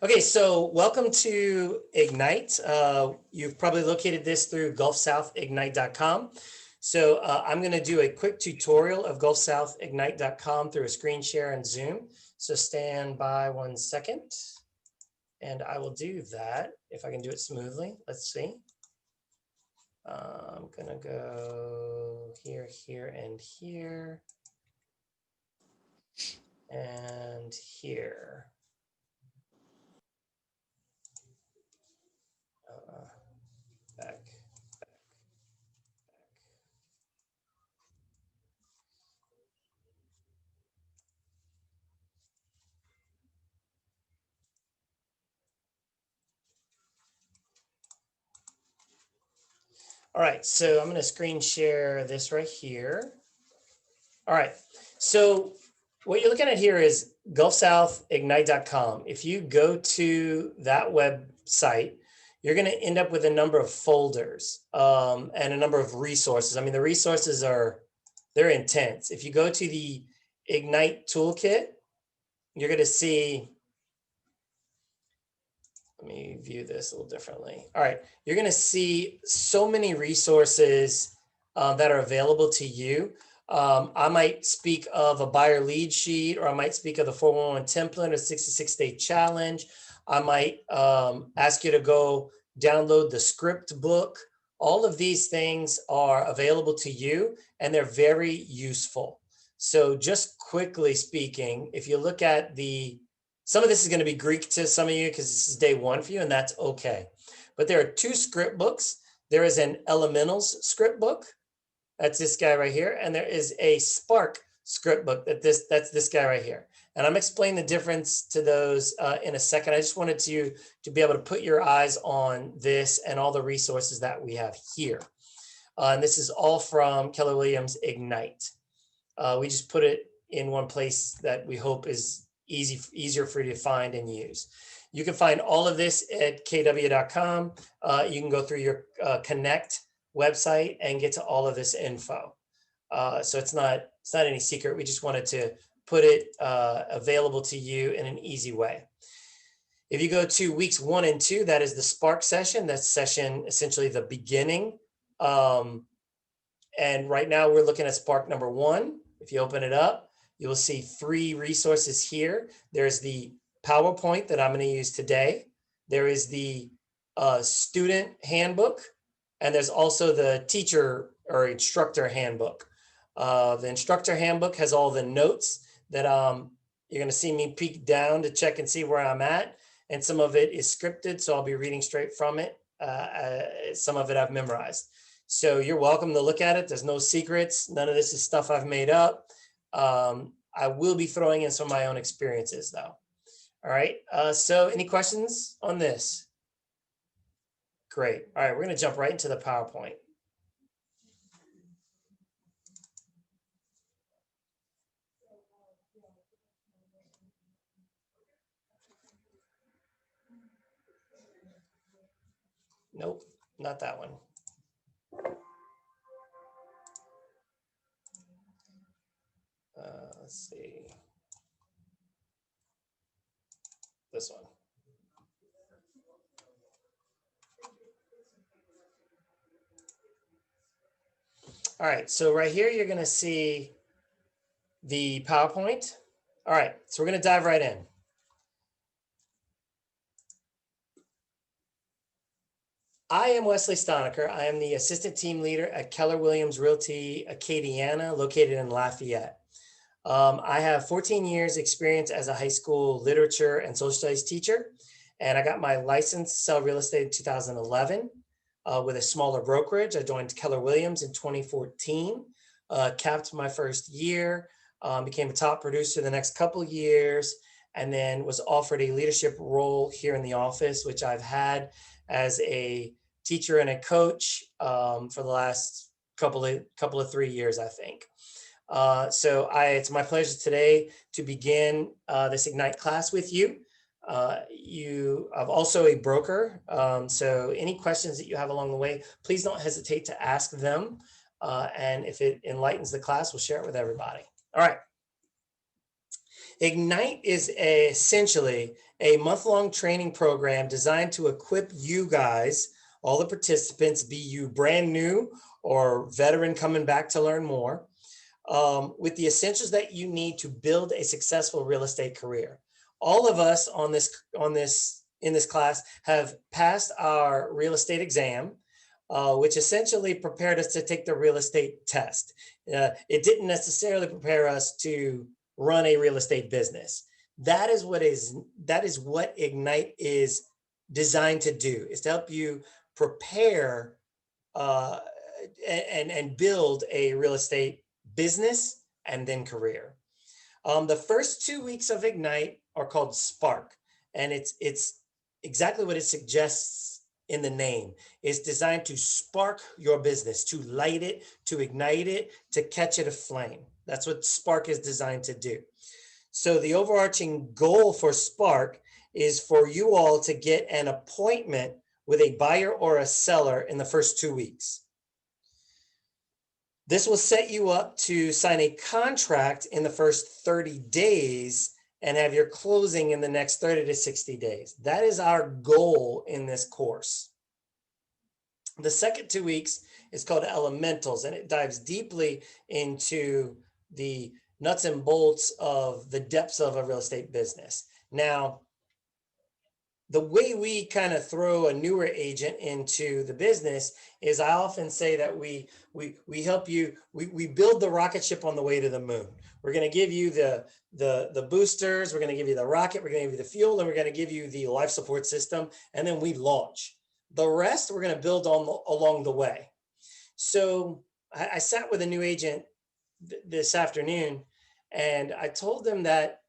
Okay, so welcome to Ignite. You've probably located this through gulfsouthignite.com. So I'm going to do a quick tutorial of gulfsouthignite.com through a screen share and Zoom. So stand by 1 second, and I will do that if I can do it smoothly. Let's see. I'm going to go here, here, and here, and here. Back. All right, so I'm going to screen share this right here. All right, so what you're looking at here is gulfsouthignite.com. If you go to that website, you're going to end up with a number of folders and a number of resources. I mean, the resources they're intense. If you go to the Ignite Toolkit, you're going to see, let me view this a little differently. All right, you're going to see so many resources that are available to you. I might speak of a buyer lead sheet, or I might speak of the 411 template, a 66-day challenge. I might ask you to go download the script book. All of these things are available to you, and they're very useful. So just quickly speaking, if you look at some of this is going to be Greek to some of you because this is day one for you, and that's okay. But there are two script books. There is an Elementals script book. That's this guy right here. And there is a Spark script book that's this guy right here. And I'm explaining the difference to those in a second. I just wanted to be able to put your eyes on this and all the resources that we have here. And this is all from Keller Williams Ignite. We just put it in one place that we hope is easier for you to find and use. You can find all of this at kw.com. You can go through your Connect website and get to all of this info. So it's not any secret. We just wanted to put it available to you in an easy way. If you go to weeks 1 and 2, that is the Spark session. That's session essentially the beginning. And right now we're looking at Spark number 1. If you open it up, you will see 3 resources here. There's the PowerPoint that I'm going to use today. There is the student handbook, and there's also the teacher or instructor handbook. The instructor handbook has all the notes that you're going to see me peek down to check and see where I'm at. And some of it is scripted, so I'll be reading straight from it. Some of it I've memorized. So you're welcome to look at it. There's no secrets. None of this is stuff I've made up. I will be throwing in some of my own experiences though. All right. So any questions on this? Great. All right. We're going to jump right into the PowerPoint. Nope, not that one. Let's see. This one. All right, so right here, you're going to see the PowerPoint. All right, so we're going to dive right in. I am Wesley Stonicher. I am the assistant team leader at Keller Williams Realty Acadiana, located in Lafayette. I have 14 years experience as a high school literature and social studies teacher, and I got my license to sell real estate in 2011 with a smaller brokerage. I joined Keller Williams in 2014, capped my first year, became a top producer the next couple of years, and then was offered a leadership role here in the office, which I've had as a teacher and a coach for the last couple of 3 years, I think. So it's my pleasure today to begin this Ignite class with you. You are also a broker. So any questions that you have along the way, please don't hesitate to ask them. And if it enlightens the class, we'll share it with everybody. All right. Ignite is essentially a month-long training program designed to equip you guys, all the participants, be you brand new or veteran coming back to learn more, with the essentials that you need to build a successful real estate career. All of us in this class have passed our real estate exam, which essentially prepared us to take the real estate test. It didn't necessarily prepare us to run a real estate business. That is what Ignite is designed to do, is to help you prepare uh, and build a real estate business and then career. The first 2 weeks of Ignite are called Spark, and it's exactly what it suggests in the name. It's designed to spark your business, to light it, to ignite it, to catch it aflame. That's what Spark is designed to do. So the overarching goal for Spark is for you all to get an appointment with a buyer or a seller in the first 2 weeks. This will set you up to sign a contract in the first 30 days and have your closing in the next 30 to 60 days. That is our goal in this course. The second 2 weeks is called Elementals, and it dives deeply into the nuts and bolts of the depths of a real estate business. Now, the way we kind of throw a newer agent into the business is, I often say that we help you, we build the rocket ship on the way to the moon. We're going to give you the boosters, we're going to give you the rocket, we're going to give you the fuel, and we're going to give you the life support system, and then we launch. The rest we're going to build on along the way. So I sat with a new agent this afternoon, and I told them that,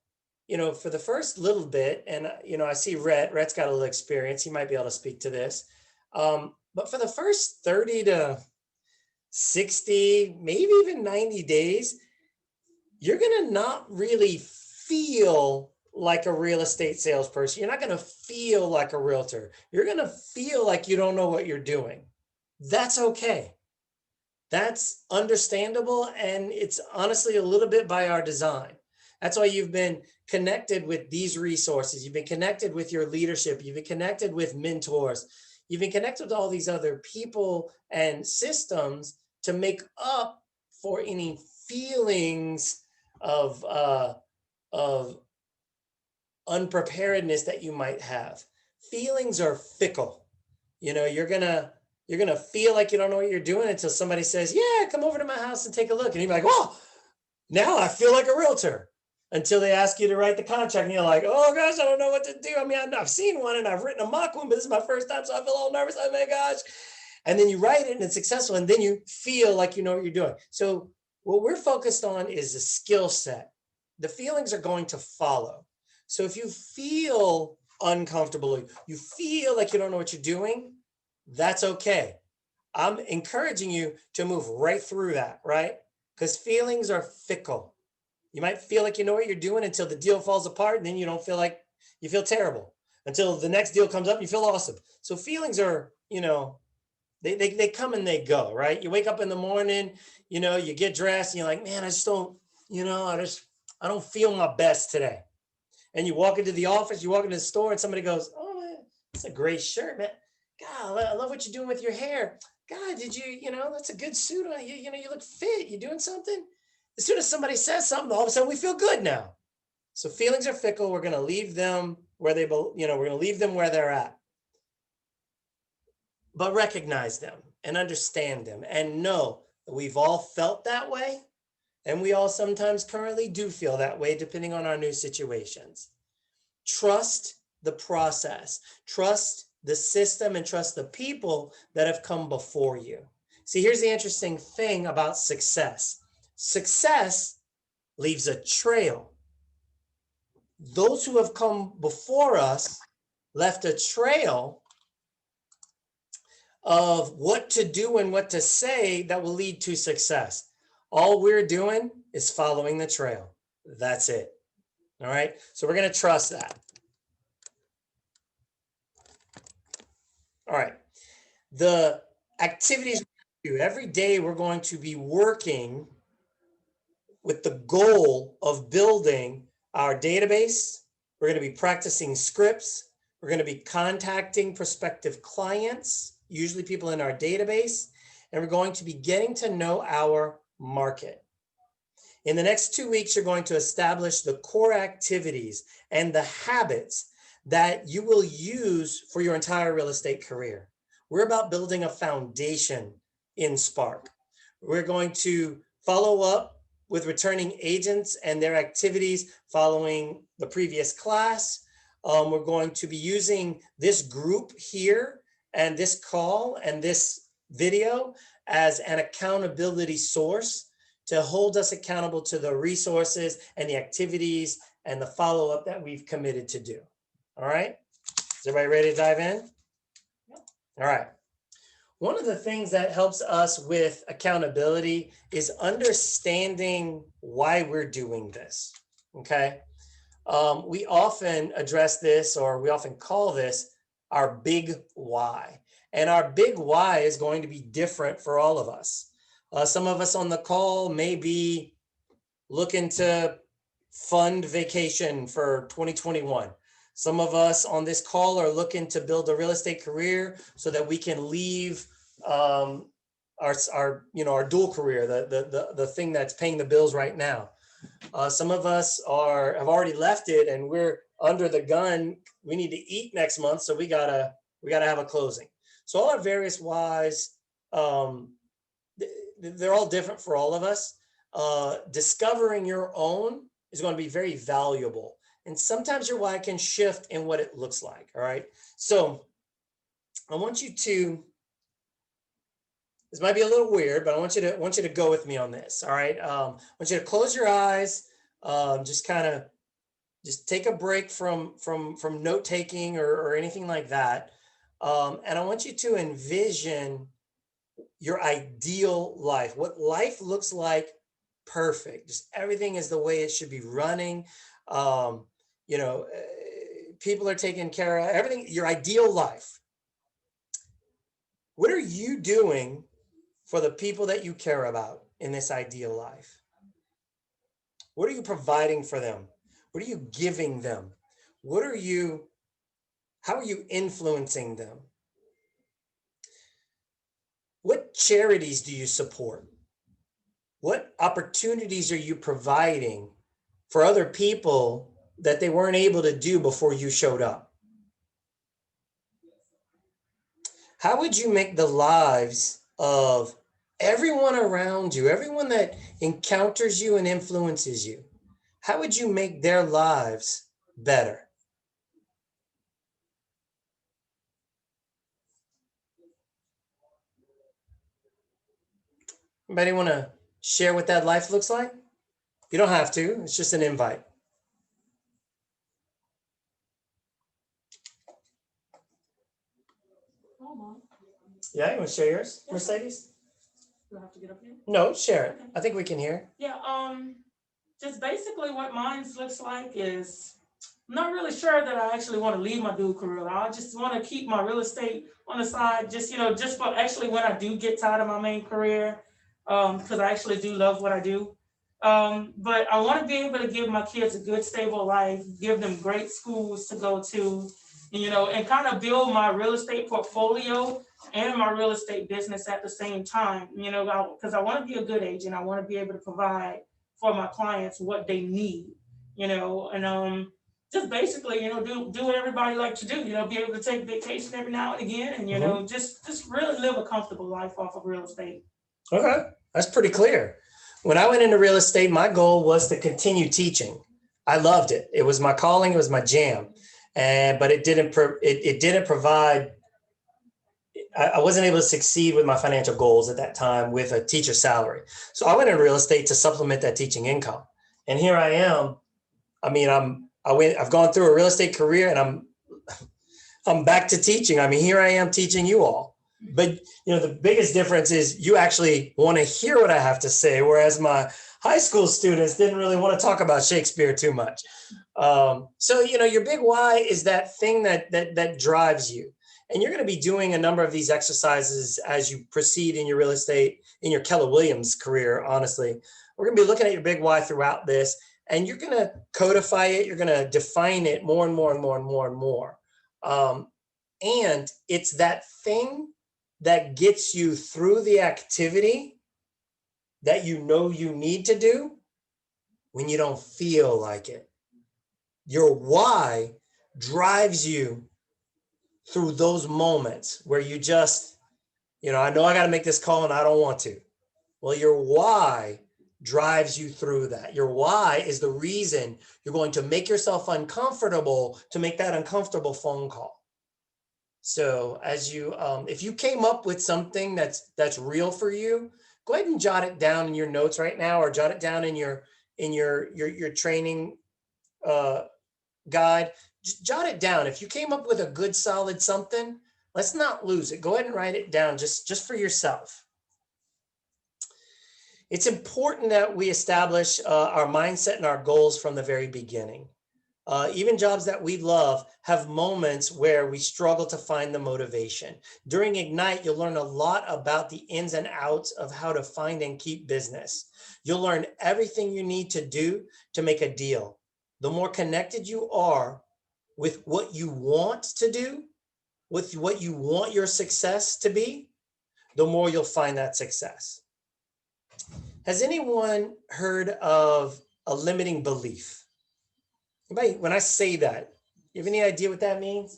for the first little bit, and, I see Rhett's got a little experience. He might be able to speak to this. But for the first 30 to 60, maybe even 90 days, you're going to not really feel like a real estate salesperson. You're not going to feel like a realtor. You're going to feel like you don't know what you're doing. That's okay. That's understandable. And it's honestly a little bit by our design. That's why you've been connected with these resources. You've been connected with your leadership. You've been connected with mentors. You've been connected with all these other people and systems to make up for any feelings of unpreparedness that you might have. Feelings are fickle. You're gonna feel like you don't know what you're doing until somebody says, "Yeah, come over to my house and take a look." And you're like, "Oh, now I feel like a realtor." Until they ask you to write the contract, and you're like, "Oh gosh, I don't know what to do. I mean, I've seen one and I've written a mock one, but this is my first time, so I feel all nervous. Oh my gosh!" And then you write it, and it's successful, and then you feel like you know what you're doing. So what we're focused on is the skill set. The feelings are going to follow. So if you feel uncomfortable, you feel like you don't know what you're doing, that's okay. I'm encouraging you to move right through that, right? Because feelings are fickle. You might feel like you know what you're doing until the deal falls apart, and then you don't feel like, you feel terrible until the next deal comes up. You feel awesome. So feelings are, they come and they go, right? You wake up in the morning, you get dressed, and you're like, "Man, I just don't, I don't feel my best today." And you walk into the office, you walk into the store, and somebody goes, "Oh man, that's a great shirt, man. God, I love what you're doing with your hair. God, that's a good suit on you. You look fit. You doing something?" As soon as somebody says something, all of a sudden we feel good now. So feelings are fickle. We're going to leave them where we're going to leave them where they're at. But recognize them and understand them and know that we've all felt that way. And we all sometimes currently do feel that way, depending on our new situations. Trust the process, trust the system, and trust the people that have come before you. See, here's the interesting thing about success. Success leaves a trail. Those who have come before us left a trail of what to do and what to say that will lead to success. All we're doing is following the trail. That's it. All right. So we're going to trust that. All right. The activities we do every day, we're going to be working with the goal of building our database. We're going to be practicing scripts. We're going to be contacting prospective clients, usually people in our database, and we're going to be getting to know our market. In the next 2 weeks, you're going to establish the core activities and the habits that you will use for your entire real estate career. We're about building a foundation in Spark. We're going to follow up with returning agents and their activities following the previous class. We're going to be using this group here and this call and this video as an accountability source to hold us accountable to the resources and the activities and the follow-up that we've committed to do. All right, is everybody ready to dive in? All right. One of the things that helps us with accountability is understanding why we're doing this, okay? We often address this, or we often call this our big why. And our big why is going to be different for all of us. Some of us on the call may be looking to fund vacation for 2021. Some of us on this call are looking to build a real estate career so that we can leave our dual career, the thing that's paying the bills right now. Some of us have already left it and we're under the gun. We need to eat next month, so we gotta have a closing. So all our various whys, they're all different for all of us. Discovering your own is going to be very valuable. And sometimes your why can shift in what it looks like. All right. So I want you to, this might be a little weird, but I want you to go with me on this. All right. I want you to close your eyes, just take a break from note taking or anything like that. And I want you to envision your ideal life, what life looks like perfect. Just everything is the way it should be running. People are taken care of, everything, your ideal life. What are you doing for the people that you care about in this ideal life? What are you providing for them? What are you giving them? How are you influencing them? What charities do you support? What opportunities are you providing for other people that they weren't able to do before you showed up? How would you make the lives of everyone around you, everyone that encounters you and influences you, how would you make their lives better? Anybody want to share what that life looks like? You don't have to. It's just an invite. Yeah, you want to share yours, Mercedes? Do I have to get up here? No, share it. Okay. I think we can hear. Yeah, just basically what mine looks like is, I'm not really sure that I actually want to leave my dual career. I just want to keep my real estate on the side, just for actually when I do get tired of my main career, because I actually do love what I do. But I want to be able to give my kids a good, stable life, give them great schools to go to, and kind of build my real estate portfolio and my real estate business at the same time, because I want to be a good agent. I want to be able to provide for my clients what they need, and just basically, do what everybody likes to do, be able to take vacation every now and again, and just really live a comfortable life off of real estate. Okay, that's pretty clear. When I went into real estate, my goal was to continue teaching. I loved it. It was my calling. It was my jam. But it didn't provide. I wasn't able to succeed with my financial goals at that time with a teacher salary. So I went into real estate to supplement that teaching income. And here I am. I mean, I've gone through a real estate career and I'm back to teaching. I mean, here I am teaching you all. But the biggest difference is you actually want to hear what I have to say, whereas my high school students didn't really want to talk about Shakespeare too much. So your big why is that thing that drives you, and you're going to be doing a number of these exercises as you proceed in your real estate, in your Keller Williams career. Honestly, we're going to be looking at your big why throughout this, and you're going to codify it. You're going to define it more and more and more and more and more. And it's that thing that gets you through the activity that you know you need to do when you don't feel like it. Your why drives you through those moments where you just, I know I got to make this call and I don't want to. Well, your why drives you through that. Your why is the reason you're going to make yourself uncomfortable to make that uncomfortable phone call. So as you, if you came up with something that's real for you, go ahead and jot it down in your notes right now, or jot it down in your training guide. Just jot it down. If you came up with a good, solid something, let's not lose it. Go ahead and write it down just for yourself. It's important that we establish our mindset and our goals from the very beginning. Even jobs that we love have moments where we struggle to find the motivation. During Ignite, you'll learn a lot about the ins and outs of how to find and keep business. You'll learn everything you need to do to make a deal. The more connected you are with what you want to do, with what you want your success to be, the more you'll find that success. Has anyone heard of a limiting belief? Anybody, when I say that, you have any idea what that means?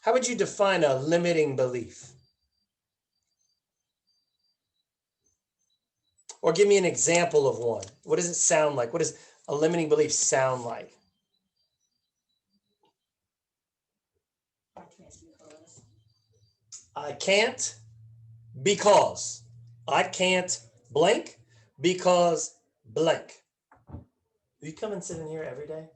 How would you define a limiting belief? Or give me an example of one. What does it sound like? What does a limiting belief sound like? I can't because. I can't blank because blank. You come and sit in here every day?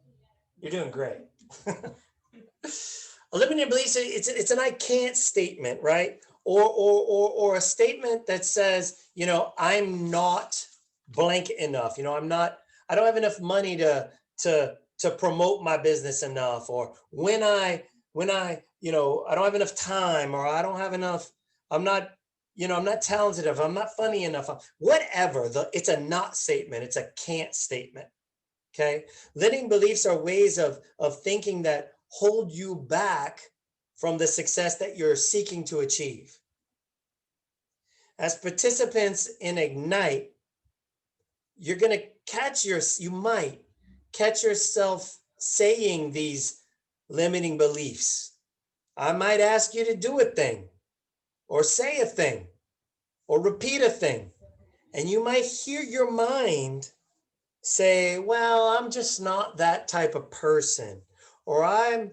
You're doing great. A limiting belief, it's an I can't statement, right? Or a statement that says, I'm not blank enough. I don't have enough money to promote my business enough, or when I I don't have enough time, or I don't have enough, I'm not, I'm not talented enough, I'm not funny enough, whatever. It's a not statement, it's a can't statement. Okay. Limiting beliefs are ways of thinking that hold you back from the success that you're seeking to achieve. As participants in Ignite, you're going to you might catch yourself saying these limiting beliefs. I might ask you to do a thing, or say a thing, or repeat a thing. And you might hear your mind say, well, I'm just not that type of person, or I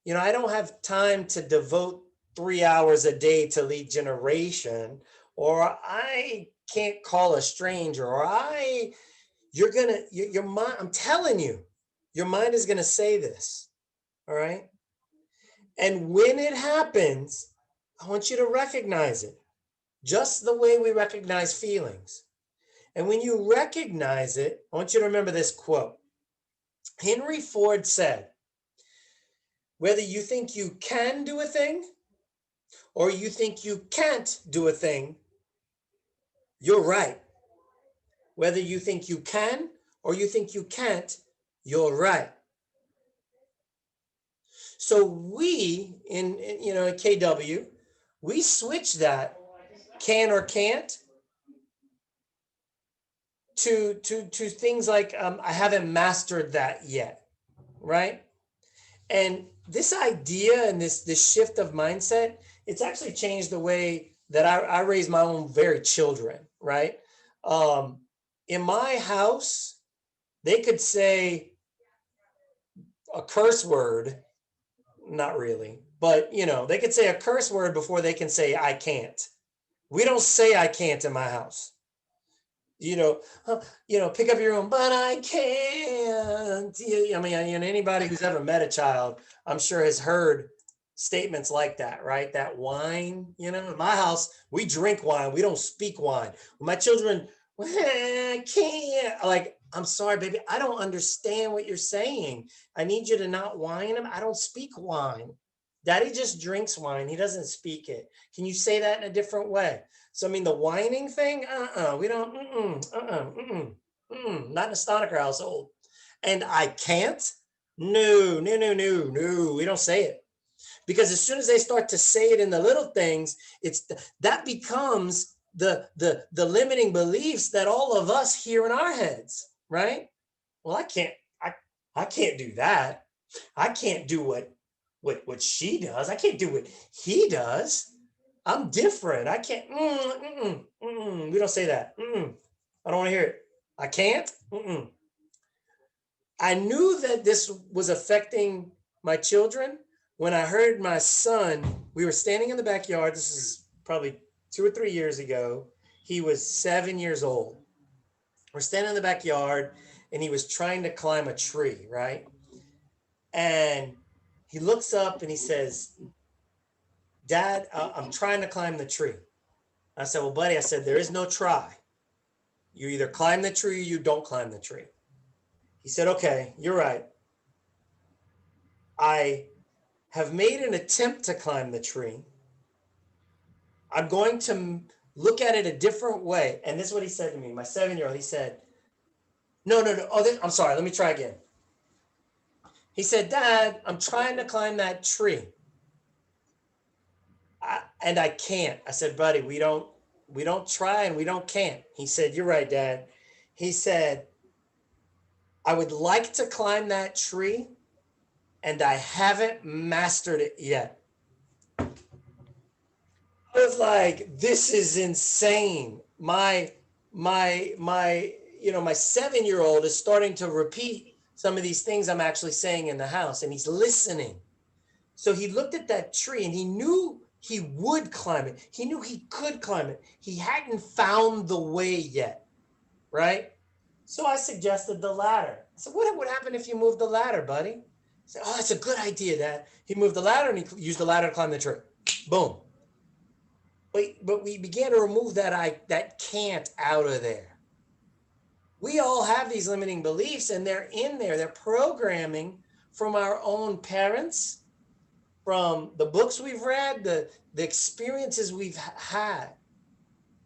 don't have time to devote 3 hours a day to lead generation, or I can't call a stranger, or your mind, I'm telling you, your mind is going to say this. All right. And when it happens, I want you to recognize it just the way we recognize feelings. And when you recognize it, I want you to remember this quote. Henry Ford said, whether you think you can do a thing or you think you can't do a thing, you're right. Whether you think you can or you think you can't, you're right. So we at KW, we switch that can or can't to things like I haven't mastered that yet, right? And this idea and this shift of mindset, it's actually changed the way that I raise my own very children, right? In my house, they could say a curse word, not really, but they could say a curse word before they can say I can't. We don't say I can't in my house. Pick up your own, but I can't. I mean, anybody who's ever met a child, I'm sure has heard statements like that, right? That whine, in my house, we drink wine. We don't speak wine. When my children, well, I can't, like, I'm sorry, baby. I don't understand what you're saying. I need you to not whine. I don't speak wine. Daddy just drinks wine. He doesn't speak it. Can you say that in a different way? So, I mean, the whining thing, we don't, Not in the Stonicher household. And I can't. No, no, no, no, no. We don't say it. Because as soon as they start to say it in the little things, that becomes the limiting beliefs that all of us hear in our heads, right? Well, I I can't do that. I can't do what she does. I can't do what he does. I'm different. I can't. We don't say that. I don't want to hear it. I can't. I knew that this was affecting my children when I heard my son. We were standing in the backyard. This is probably 2 or 3 years ago. He was 7 years old. We're standing in the backyard and he was trying to climb a tree, right? And he looks up and he says, Dad, I'm trying to climb the tree. I said, well, buddy, I said, there is no try. You either climb the tree or you don't climb the tree. He said, okay, you're right. I have made an attempt to climb the tree. I'm going to look at it a different way. And this is what he said to me, my 7-year-old. He said, no. Oh, I'm sorry. Let me try again. He said, Dad, I'm trying to climb that tree. And I can't. I said, buddy, we don't try and we don't can't. He said, you're right, Dad. He said, I would like to climb that tree and I haven't mastered it yet. I was like, this is insane. My 7-year-old is starting to repeat some of these things I'm actually saying in the house, and he's listening. So he looked at that tree and he knew he would climb it. He knew he could climb it. He hadn't found the way yet, right? So I suggested the ladder. I said, what would happen if you moved the ladder, buddy? He said, oh, that's a good idea, Dad. He moved the ladder and he used the ladder to climb the tree. Boom. But we began to remove that can't out of there. We all have these limiting beliefs and they're in there. They're programming from our own parents, from the books we've read, the experiences we've had.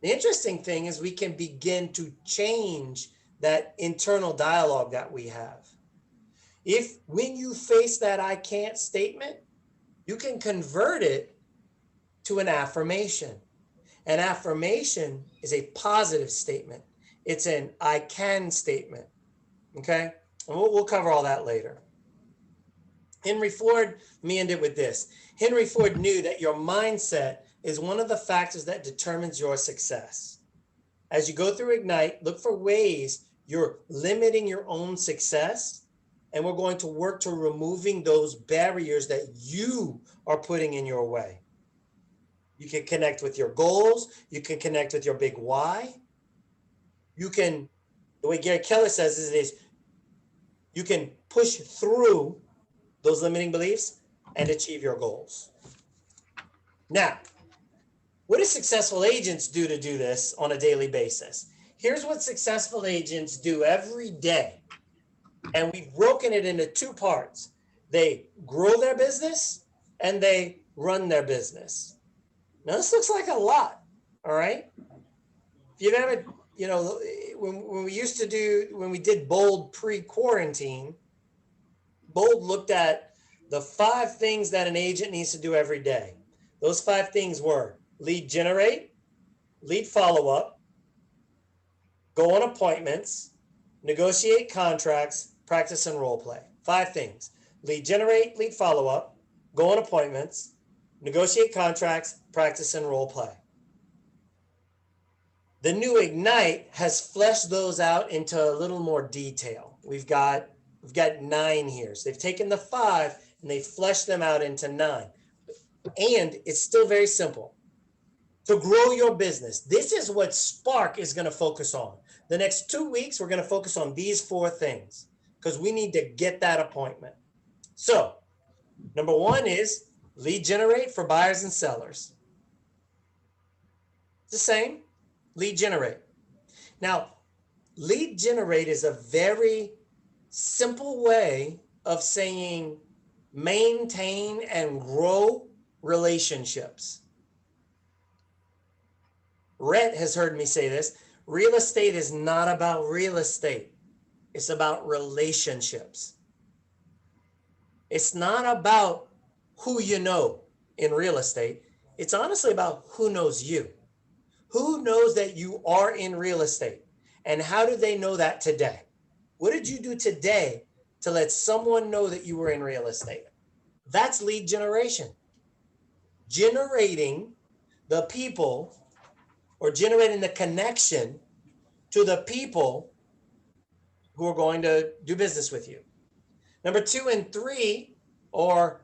The interesting thing is we can begin to change that internal dialogue that we have. If when you face that I can't statement, you can convert it to an affirmation. An affirmation is a positive statement. It's an I can statement, okay? And we'll cover all that later. Henry Ford, let me end it with this. Henry Ford knew that your mindset is one of the factors that determines your success. As you go through Ignite, look for ways you're limiting your own success, and we're going to work to removing those barriers that you are putting in your way. You can connect with your goals. You can connect with your big why. You can, the way Gary Keller says it is, you can push through those limiting beliefs and achieve your goals. Now, what do successful agents do to do this on a daily basis? Here's what successful agents do every day. And we've broken it into two parts. They grow their business and they run their business. Now, this looks like a lot, all right? If you've ever, when we did Bold pre-quarantine, Bold looked at the 5 things that an agent needs to do every day. Those 5 things were lead generate, lead follow-up, go on appointments, negotiate contracts, practice and role play. 5 things: lead generate, lead follow-up, go on appointments, negotiate contracts, practice and role play. The new Ignite has fleshed those out into a little more detail. We've got 9 here. So they've taken the 5 and they fleshed them out into 9. And it's still very simple. To grow your business, this is what Spark is going to focus on. The next 2 weeks, we're going to focus on these 4 things because we need to get that appointment. So, number 1 is lead generate for buyers and sellers. It's the same, lead generate. Now, lead generate is a very simple way of saying maintain and grow relationships. Rhett has heard me say this. Real estate is not about real estate. It's about relationships. It's not about who you know in real estate. It's honestly about who knows you. Who knows that you are in real estate? And how do they know that today? What did you do today to let someone know that you were in real estate? That's lead generation. Generating the people or generating the connection to the people who are going to do business with you. Number 2 and 3 are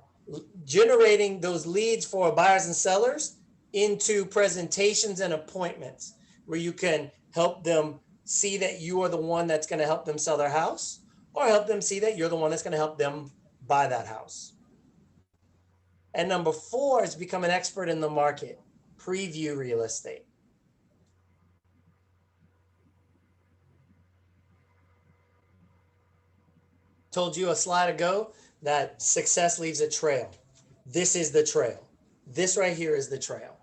generating those leads for buyers and sellers into presentations and appointments where you can help them see that you are the one that's going to help them sell their house, or help them see that you're the one that's going to help them buy that house. And number 4 is become an expert in the market. Preview real estate. Told you a slide ago that success leaves a trail. This is the trail. This right here is the trail.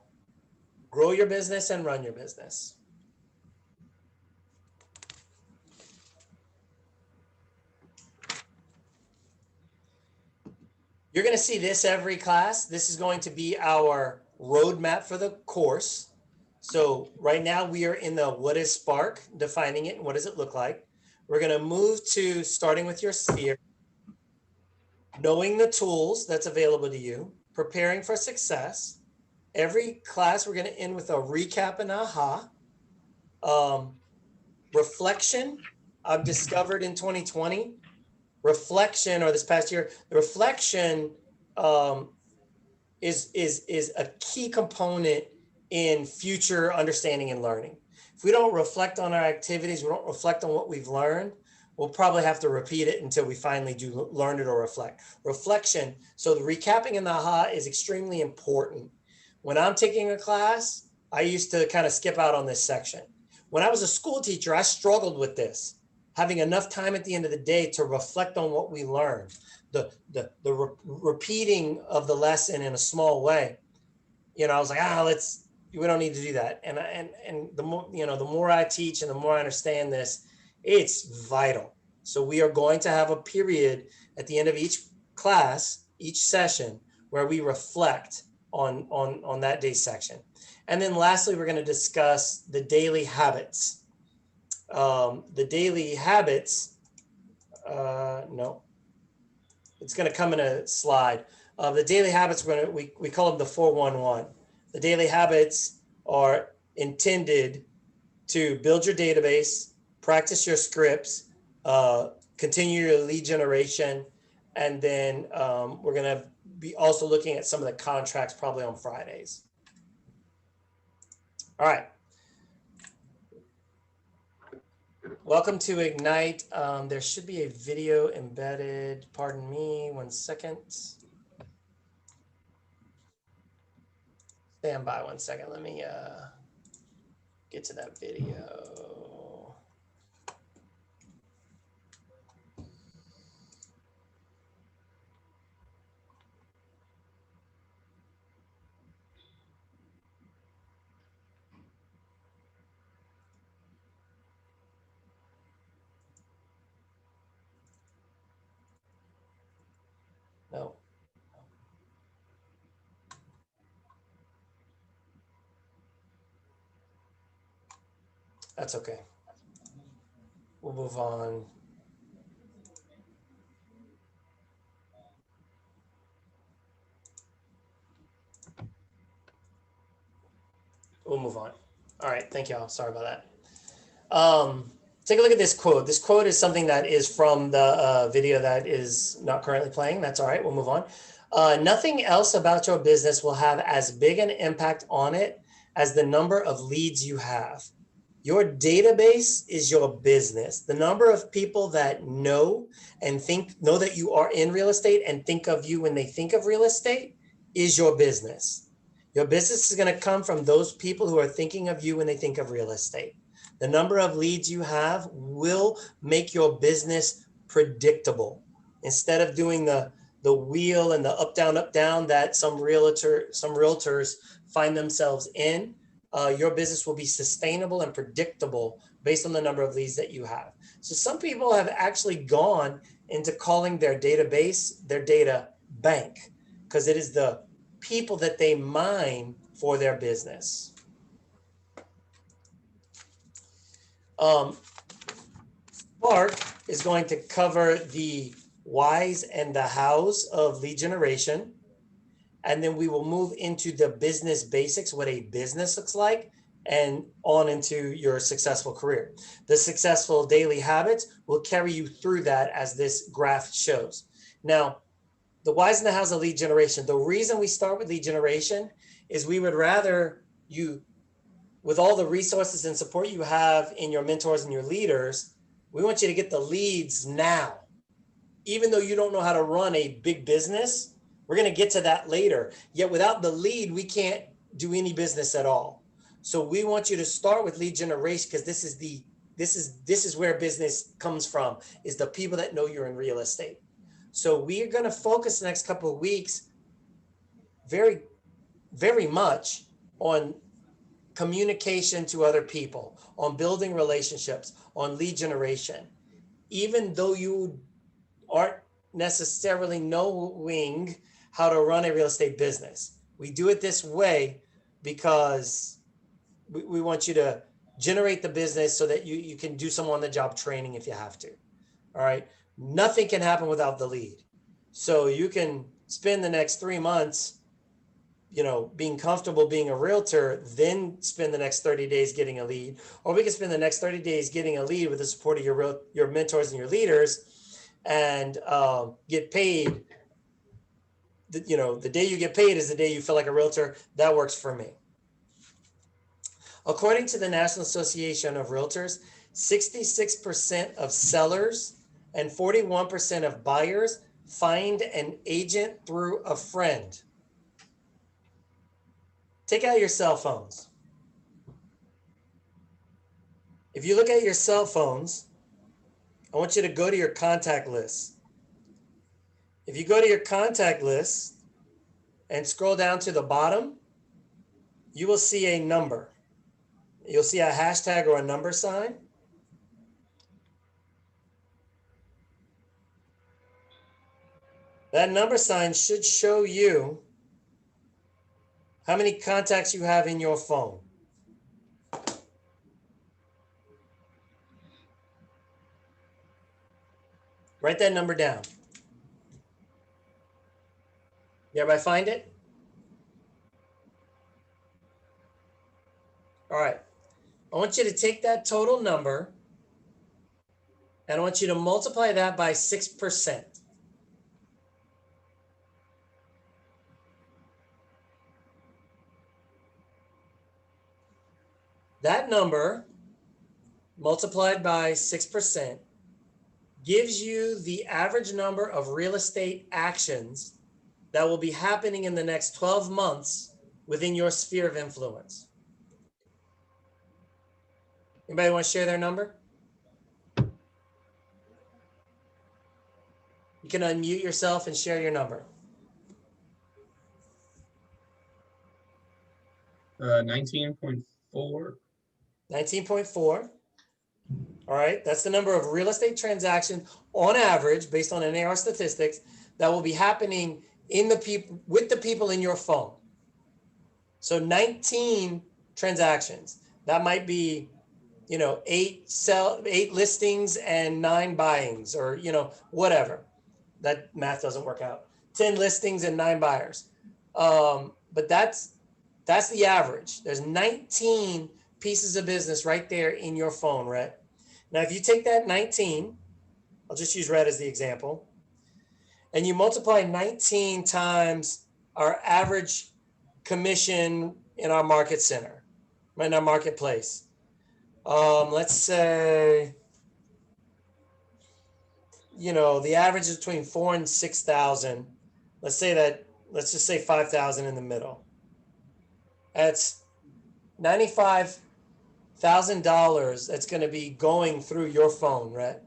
Grow your business and run your business. You're going to see this every class. This is going to be our roadmap for the course. So right now we are in the what is Spark, defining it and what does it look like. We're going to move to starting with your sphere, knowing the tools that's available to you, preparing for success. Every class we're going to end with a recap and aha. Reflection, I've discovered in 2020, reflection, or this past year, the reflection is a key component in future understanding and learning. If we don't reflect on our activities, we don't reflect on what we've learned, we'll probably have to repeat it until we finally do learn it or reflect. Reflection, so the recapping and the aha is extremely important. When I'm taking a class, I used to kind of skip out on this section. When I was a school teacher, I struggled with this, having enough time at the end of the day to reflect on what we learned, the repeating of the lesson in a small way. You know, I was like, we don't need to do that. And the more, the more I teach and the more I understand this, it's vital. So we are going to have a period at the end of each class, each session, where we reflect on that day's section. And then lastly, we're going to discuss the daily habits. The daily habits, no, it's going to come in a slide. The daily habits, we call them the 411. The daily habits are intended to build your database, practice your scripts, continue your lead generation, and then we're going to be also looking at some of the contracts probably on Fridays. All right. Welcome to Ignite. There should be a video embedded. Pardon me, 1 second. Stand by 1 second. Let me get to that video. No. That's okay. We'll move on. We'll move on. All right. Thank y'all. Sorry about that. Take a look at this quote. This quote is something that is from the video that is not currently playing. That's all right. We'll move on. Nothing else about your business will have as big an impact on it as the number of leads you have. Your database is your business. The number of people that know that you are in real estate and think of you when they think of real estate is your business. Your business is going to come from those people who are thinking of you when they think of real estate. The number of leads you have will make your business predictable. Instead of doing the wheel and the up, down that some realtors find themselves in, your business will be sustainable and predictable based on the number of leads that you have. So some people have actually gone into calling their database their data bank, because it is the people that they mine for their business. Spark is going to cover the whys and the hows of lead generation. And then we will move into the business basics, what a business looks like, and on into your successful career. The successful daily habits will carry you through that, as this graph shows. Now, the whys and the hows of lead generation. The reason we start with lead generation is we would rather you, with all the resources and support you have in your mentors and your leaders, we want you to get the leads now. Even though you don't know how to run a big business, we're going to get to that later. Yet without the lead, we can't do any business at all. So we want you to start with lead generation, because this is where business comes from, is the people that know you're in real estate. So we are going to focus the next couple of weeks very, very much on communication to other people, on building relationships, on lead generation. Even though you aren't necessarily knowing how to run a real estate business, we do it this way because we want you to generate the business so that you can do some on-the-job training if you have to. All right. Nothing can happen without the lead. So you can spend the next 3 months, being comfortable being a realtor, then spend the next 30 days getting a lead. Or we can spend the next 30 days getting a lead with the support of your mentors and your leaders, and get paid. The day you get paid is the day you feel like a realtor. That works for me. According to the National Association of Realtors, 66% of sellers and 41% of buyers find an agent through a friend. Take out your cell phones. If you look at your cell phones, I want you to go to your contact list. If you go to your contact list and scroll down to the bottom, you will see a number. You'll see a hashtag or a number sign. That number sign should show you how many contacts you have in your phone. Write that number down. You everybody find it? All right. I want you to take that total number and I want you to multiply that by 6%. That number multiplied by 6% gives you the average number of real estate actions that will be happening in the next 12 months within your sphere of influence. Anybody want to share their number? You can unmute yourself and share your number. 19.4. 19.4. All right, that's the number of real estate transactions on average, based on NAR statistics, that will be happening with the people in your phone. So 19 transactions. That might be, 8 listings and 9 buyings, or whatever. That math doesn't work out. 10 listings and 9 buyers. But that's the average. There's 19 pieces of business right there in your phone, Rhett. Now, if you take that 19, I'll just use Rhett as the example, and you multiply 19 times our average commission in our market center, right, in our marketplace. Let's say, the average is between 4,000 and 6,000. Let's just say 5,000 in the middle. That's $95,000 that's going to be going through your phone, right?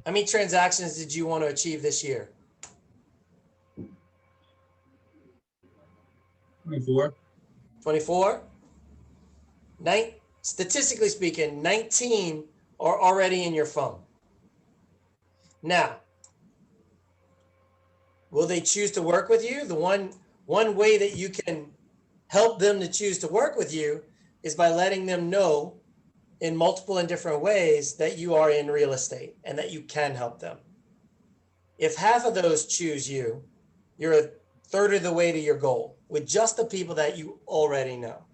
How many transactions did you want to achieve this year? 24. 24. Statistically speaking, 19 are already in your phone. Now, will they choose to work with you? The one way that you can help them to choose to work with you is by letting them know in multiple and different ways that you are in real estate and that you can help them. If half of those choose you, you're a third of the way to your goal with just the people that you already know.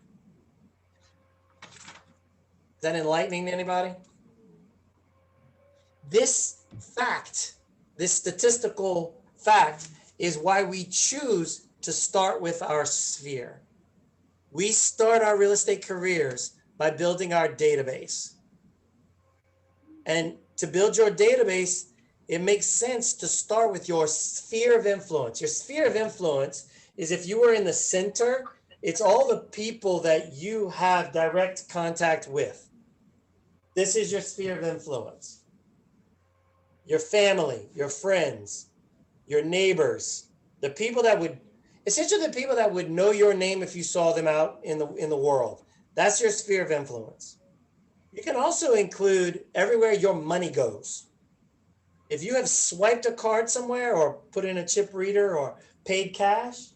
Is that enlightening to anybody? This fact, this statistical fact, is why we choose to start with our sphere. We start our real estate careers by building our database. And to build your database, it makes sense to start with your sphere of influence. Your sphere of influence is, if you were in the center, it's all the people that you have direct contact with. This is your sphere of influence. Your family, your friends, your neighbors, the people that would, essentially the people that would know your name if you saw them out in the world. That's your sphere of influence. You can also include everywhere your money goes. If you have swiped a card somewhere or put in a chip reader or paid cash,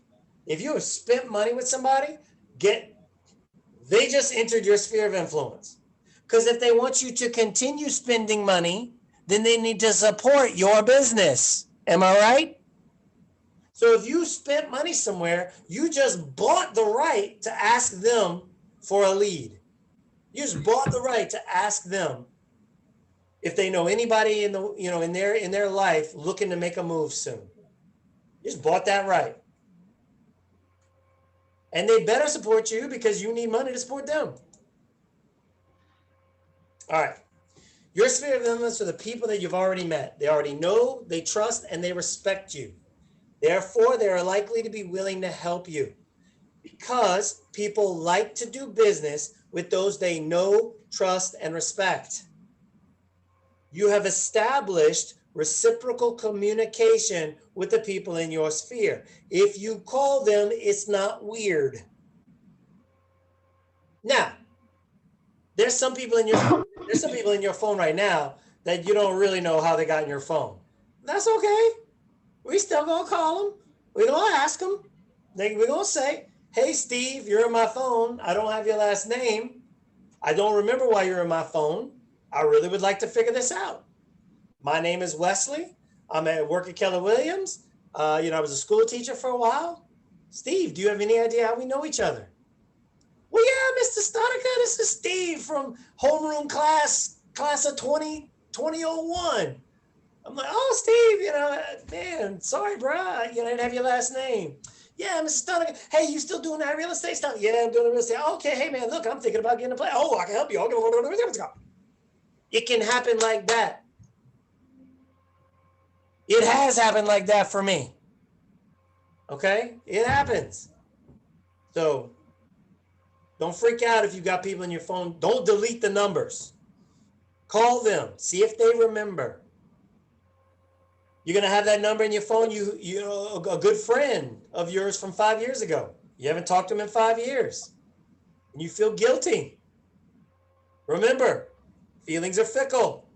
if you have spent money with somebody, they just entered your sphere of influence. Because if they want you to continue spending money, then they need to support your business. Am I right? So if you spent money somewhere, you just bought the right to ask them for a lead. You just bought the right to ask them if they know anybody in their life looking to make a move soon. You just bought that right. And they better support you because you need money to support them. All right. Your sphere of influence are the people that you've already met. They already know, they trust, and they respect you. Therefore, they are likely to be willing to help you because people like to do business with those they know, trust, and respect. You have established reciprocal communication with the people in your sphere. If you call them, it's not weird. Now, there's some people in your phone right now that you don't really know how they got in your phone. That's okay. We still gonna call them. We're gonna ask them. We're gonna say, "Hey, Steve, you're in my phone. I don't have your last name. I don't remember why you're in my phone. I really would like to figure this out. My name is Wesley. I'm at work at Keller Williams. I was a school teacher for a while. Steve, do you have any idea how we know each other?" "Well, yeah, Mr. Stonicher, this is Steve from homeroom class of 2001. I'm like, "Oh, Steve, man, sorry, bro. I didn't have your last name." "Yeah, Mr. Stonicher. Hey, you still doing that real estate stuff?" "Yeah, I'm doing the real estate." "Okay, hey, man, look, I'm thinking about getting a place." "Oh, I can help you." It can happen like that. It has happened like that for me. Okay? It happens. So don't freak out if you got people in your phone. Don't delete the numbers. Call them. See if they remember. You're going to have that number in your phone. A good friend of yours from 5 years ago. You haven't talked to him in 5 years. And you feel guilty. Remember, feelings are fickle.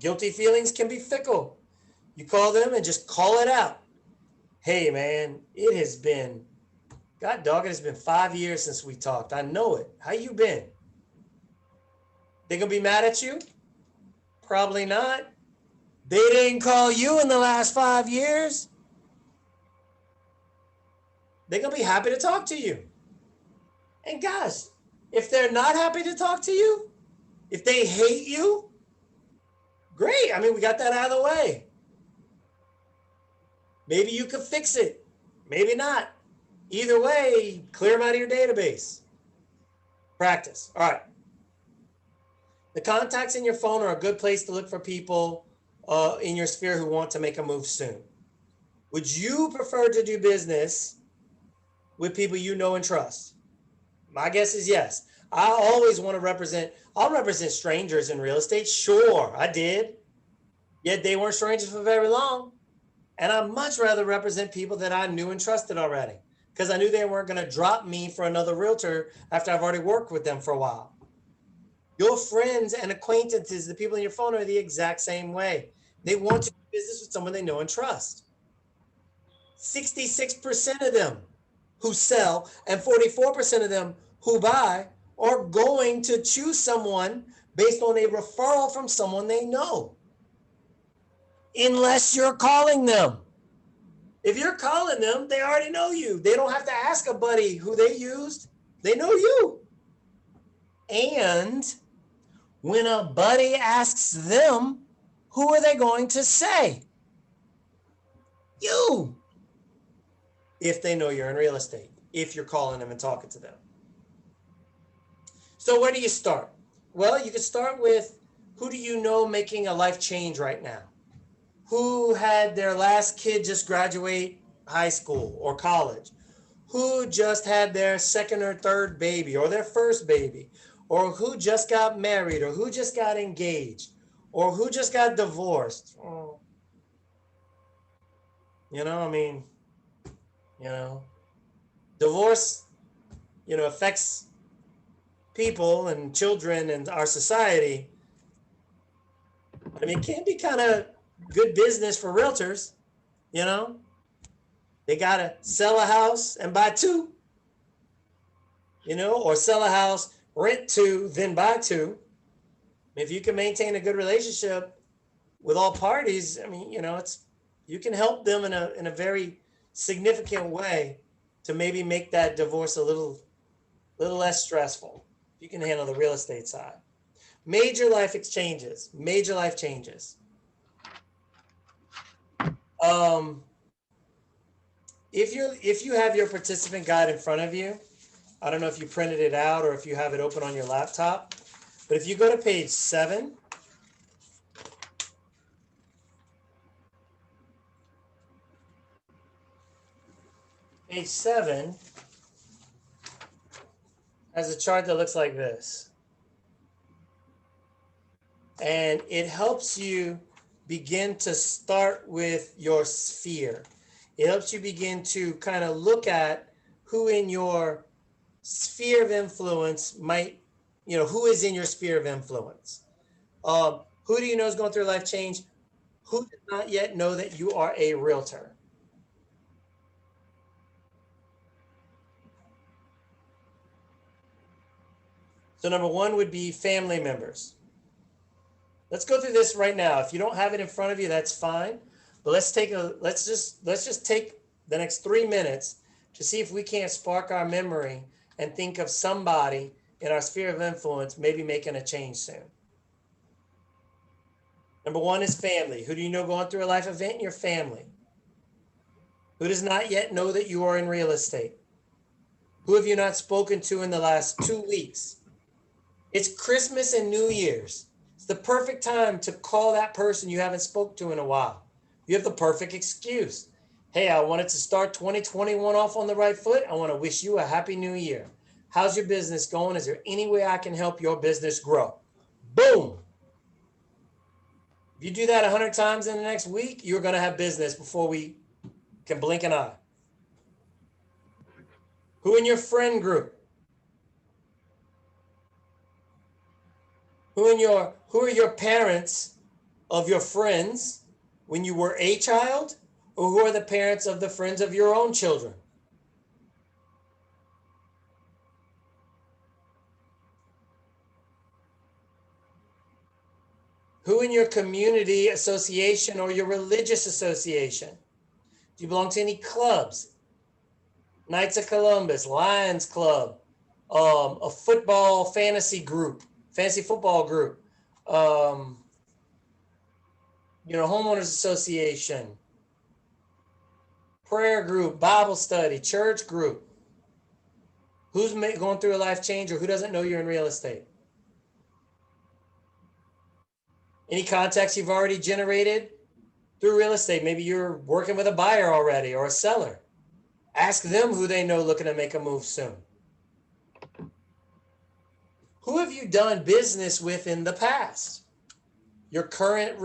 Guilty feelings can be fickle. You call them and just call it out. "Hey, man, it has been 5 years since we talked. I know it. How you been?" They gonna be mad at you? Probably not. They didn't call you in the last 5 years. They're gonna be happy to talk to you. And gosh, if they're not happy to talk to you, if they hate you, great. I mean, we got that out of the way. Maybe you could fix it. Maybe not. Either way, clear them out of your database. Practice. All right. The contacts in your phone are a good place to look for people in your sphere who want to make a move soon. Would you prefer to do business with people you know and trust? My guess is yes. I always want to I'll represent strangers in real estate. Sure, I did. Yet they weren't strangers for very long. And I'd much rather represent people that I knew and trusted already. because I knew they weren't going to drop me for another realtor after I've already worked with them for a while. Your friends and acquaintances, the people in your phone, are the exact same way. They want to do business with someone they know and trust. 66% of them who sell and 44% of them who buy are going to choose someone based on a referral from someone they know, unless you're calling them. If you're calling them, they already know you. They don't have to ask a buddy who they used. They know you. And when a buddy asks them, who are they going to say? You. If they know you're in real estate, if you're calling them and talking to them. So where do you start? Well, you can start with, who do you know making a life change right now? Who had their last kid just graduate high school or college? Who just had their second or third baby or their first baby? Or who just got married, or who just got engaged, or who just got divorced? I mean, divorce, affects people and children and our society. I mean, it can be kind of good business for realtors, They got to sell a house and buy two, or sell a house, rent two, then buy two. If you can maintain a good relationship with all parties, I mean, you can help them in a very significant way to maybe make that divorce a little less stressful. You can handle the real estate side. Major life changes. If you have your participant guide in front of you, I don't know if you printed it out or if you have it open on your laptop, but if you go to page 7, page 7 has a chart that looks like this. And it helps you begin to start with your sphere. It helps you begin to kind of look at who in your sphere of influence might, who is in your sphere of influence. Who do you know is going through a life change? Who does not yet know that you are a realtor? So number 1 would be family members. Let's go through this right now. If you don't have it in front of you, that's fine. But let's just take the next 3 minutes to see if we can't spark our memory and think of somebody in our sphere of influence maybe making a change soon. Number 1 is family. Who do you know going through a life event in your family? Who does not yet know that you are in real estate? Who have you not spoken to in the last 2 weeks? It's Christmas and New Year's. It's the perfect time to call that person you haven't spoke to in a while. You have the perfect excuse. Hey, I wanted to start 2021 off on the right foot. I want to wish you a happy new year. How's your business going? Is there any way I can help your business grow? Boom. If you do that 100 times in the next week, you're going to have business before we can blink an eye. Who in your friend group? Who are your parents of your friends when you were a child? Or who are the parents of the friends of your own children? Who in your community association or your religious association? Do you belong to any clubs? Knights of Columbus, Lions Club, a football fantasy football group, homeowners association, prayer group, Bible study, church group. Who's going through a life change, or who doesn't know you're in real estate? Any contacts you've already generated through real estate? Maybe you're working with a buyer already or a seller. Ask them who they know looking to make a move soon. Who have you done business with in the past? Your current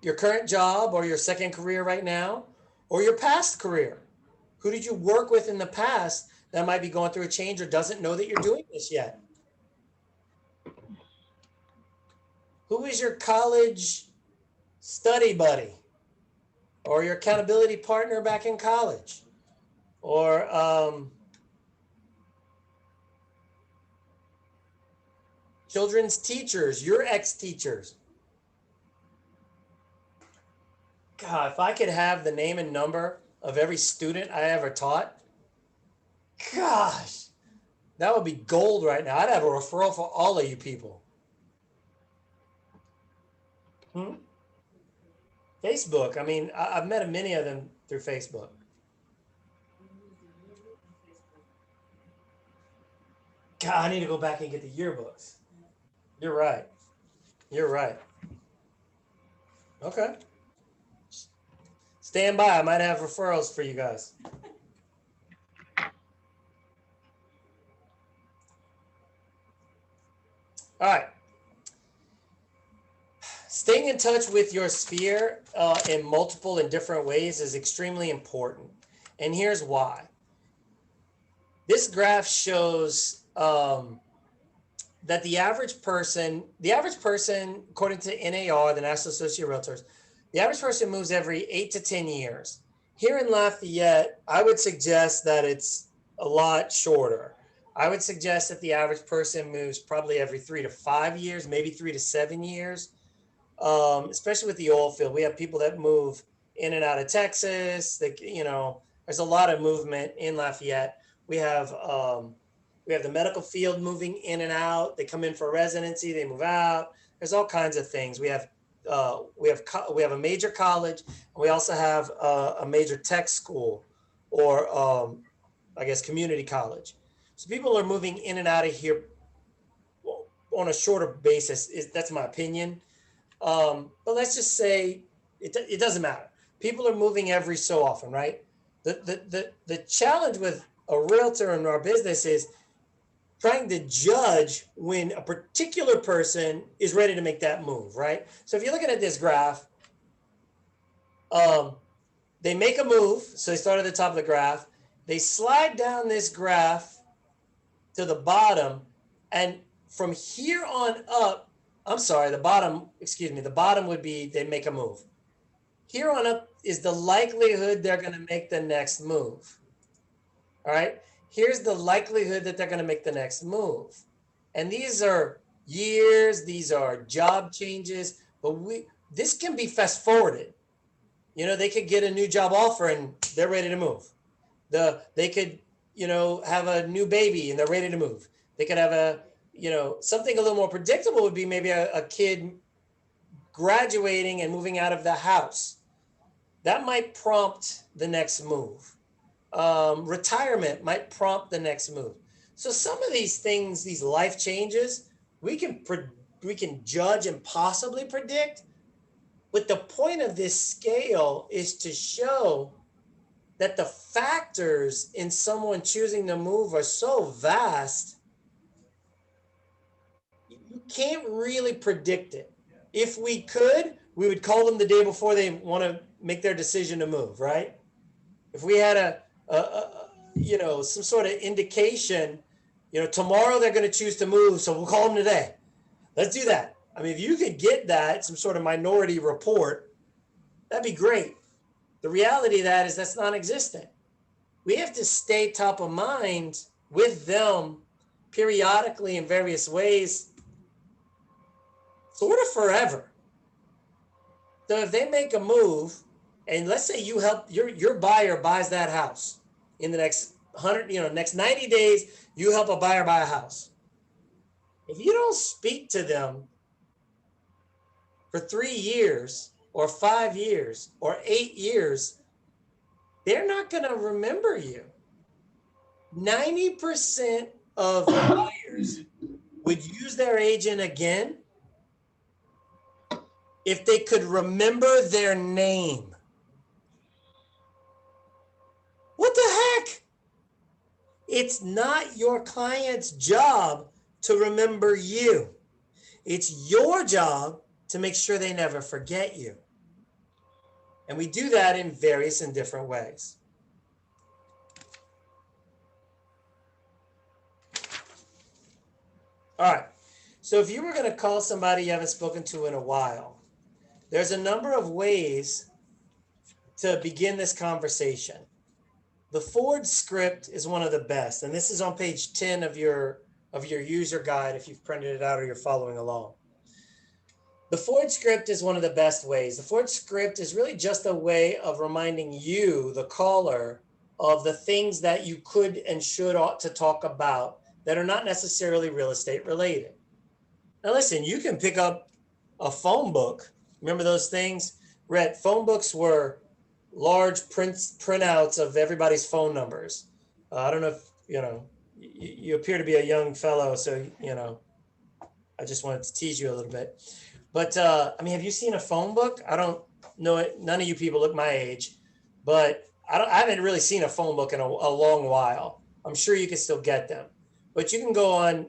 your current job or your second career right now, or your past career? Who did you work with in the past that might be going through a change or doesn't know that you're doing this yet? Who is your college study buddy or your accountability partner back in college? Or children's teachers, your ex-teachers. God, if I could have the name and number of every student I ever taught, gosh, that would be gold right now. I'd have a referral for all of you people. Hmm? Facebook. I mean, I've met many of them through Facebook. God, I need to go back and get the yearbooks. You're right. You're right. Okay. Stand by. I might have referrals for you guys. All right. Staying in touch with your sphere in multiple and different ways is extremely important. And here's why. This graph shows that the average person, according to NAR, the National Association of Realtors, the average person moves every 8 to 10 years. Here in Lafayette, I would suggest that it's a lot shorter. I would suggest that the average person moves probably every 3 to 5 years, maybe 3 to 7 years. Especially with the oil field, we have people that move in and out of Texas. That there's a lot of movement in Lafayette. We have the medical field moving in and out. They come in for residency, they move out. There's all kinds of things. We have a major college, and we also have a major tech school, or I guess community college. So people are moving in and out of here on a shorter basis. That's my opinion. But let's just say it doesn't matter. People are moving every so often, right? The challenge with a realtor in our business is trying to judge when a particular person is ready to make that move, right? So if you're looking at this graph, they make a move. So they start at the top of the graph. They slide down this graph to the bottom, and from here on up, the bottom would be they make a move. Here on up is the likelihood they're going to make the next move. All right. Here's the likelihood that they're going to make the next move. And these are years, these are job changes, but this can be fast forwarded. They could get a new job offer and they're ready to move. They could, have a new baby and they're ready to move. They could have something a little more predictable would be maybe a kid graduating and moving out of the house. That might prompt the next move. Retirement might prompt the next move. So some of these things, these life changes, we can judge and possibly predict. But the point of this scale is to show that the factors in someone choosing to move are so vast, you can't really predict it. If we could, we would call them the day before they want to make their decision to move, right? If we had some sort of indication, tomorrow they're going to choose to move, so we'll call them today. Let's do that. I mean, if you could get that, some sort of minority report, that'd be great. The reality of that is that's non-existent. We have to stay top of mind with them periodically in various ways, sort of forever. So if they make a move, and let's say you help your buyer buys that house in the next next 90 days, you help a buyer buy a house. If you don't speak to them for 3 years or 5 years or 8 years, they're not going to remember you. 90% of buyers would use their agent again if they could remember their name. What the heck? It's not your client's job to remember you. It's your job to make sure they never forget you. And we do that in various and different ways. All right. So if you were going to call somebody you haven't spoken to in a while, there's a number of ways to begin this conversation. The Ford script is one of the best, and this is on page 10 of your user guide if you've printed it out or you're following along. The Ford script is one of the best ways. The Ford script is really just a way of reminding you, the caller, of the things that you could and should ought to talk about that are not necessarily real estate related. Now listen, you can pick up a phone book. Remember those things? Rhett, phone books were large printouts of everybody's phone numbers. I don't know if, you appear to be a young fellow, so, I just wanted to tease you a little bit. But I mean, have you seen a phone book? I don't know it. None of you people look my age, but I haven't really seen a phone book in a long while. I'm sure you can still get them, but you can go on,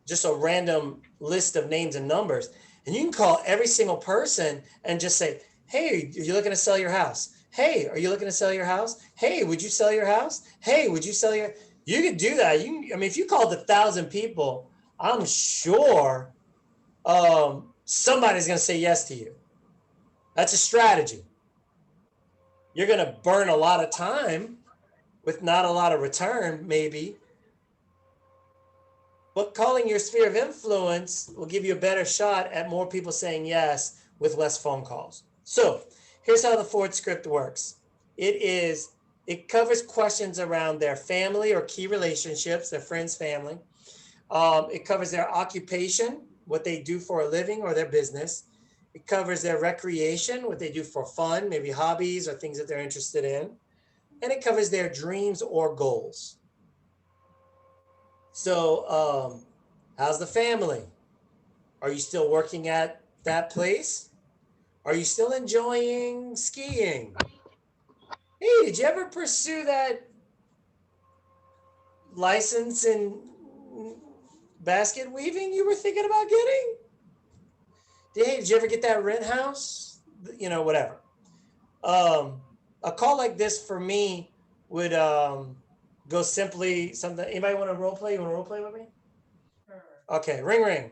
just a random list of names and numbers, and you can call every single person and just say, hey, are you looking to sell your house? Hey, are you looking to sell your house? Hey, would you sell your house? Hey, would you sell your, you could do that. If you called 1,000 people, I'm sure somebody's going to say yes to you. That's a strategy. You're going to burn a lot of time with not a lot of return, maybe. But calling your sphere of influence will give you a better shot at more people saying yes with less phone calls. So here's how the Ford script works. It covers questions around their family or key relationships, their friends, family. It covers their occupation, what they do for a living or their business. It covers their recreation, what they do for fun, maybe hobbies or things that they're interested in. And it covers their dreams or goals. So how's the family? Are you still working at that place? Are you still enjoying skiing? Hey, did you ever pursue that license in basket weaving you were thinking about getting? Hey, did you ever get that rent house? Whatever. A call like this for me would go simply something. Anybody want to role play? You want to role play with me? Sure. Okay, ring ring.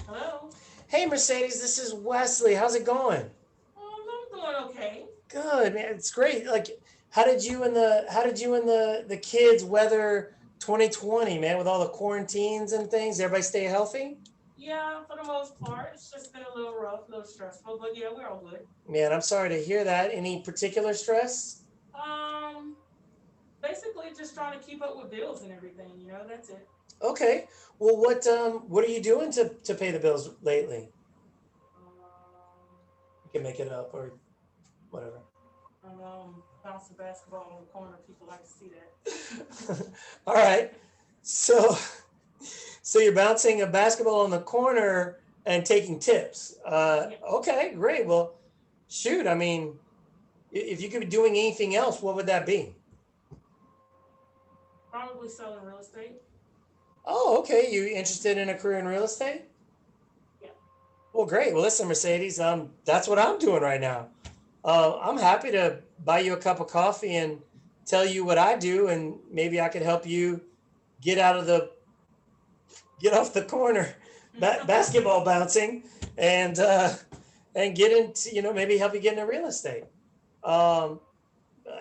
Hello. Hey Mercedes, this is Wesley. How's it going? I'm doing okay. Good, man. It's great. Like, how did you and the kids weather 2020, man, with all the quarantines and things? Everybody stay healthy? Yeah, for the most part, it's just been a little rough, a little stressful, but yeah, we're all good. Man, I'm sorry to hear that. Any particular stress? Um, Basically just trying to keep up with bills and everything, that's it. Okay. Well, what are you doing to pay the bills lately? Um, You can make it up or whatever. Bouncing basketball on the corner. People like to see that. All right. So you're bouncing a basketball in the corner and taking tips. Yeah. Okay, great. Well, shoot. I mean, if you could be doing anything else, what would that be? Probably selling real estate. Oh, okay. You interested in a career in real estate? Yeah. Well, great. Well, listen, Mercedes, that's what I'm doing right now. I'm happy to buy you a cup of coffee and tell you what I do, and maybe I could help you get off the corner, basketball bouncing, and get into, maybe help you get into real estate. I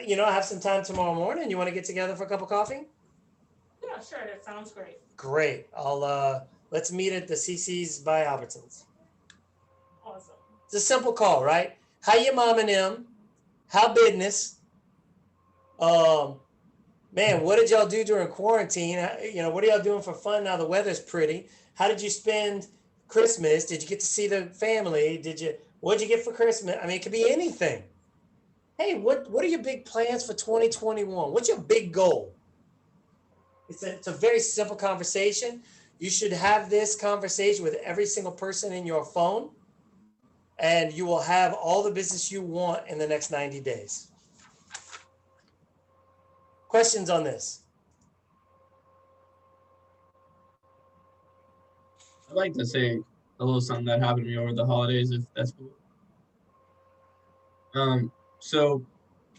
have some time tomorrow morning. You want to get together for a cup of coffee? Yeah, sure. That sounds great. Great. Let's meet at the CC's by Albertsons. Awesome. It's a simple call, right? How you mom and them? How business? Man, what did y'all do during quarantine? What are y'all doing for fun now the weather's pretty? How did you spend Christmas? Did you get to see the family? What'd you get for Christmas? I mean, it could be anything. Hey, what are your big plans for 2021? What's your big goal? It's a very simple conversation. You should have this conversation with every single person in your phone, and you will have all the business you want in the next 90 days. Questions on this? I'd like to say a little something that happened to me over the holidays, if that's cool. So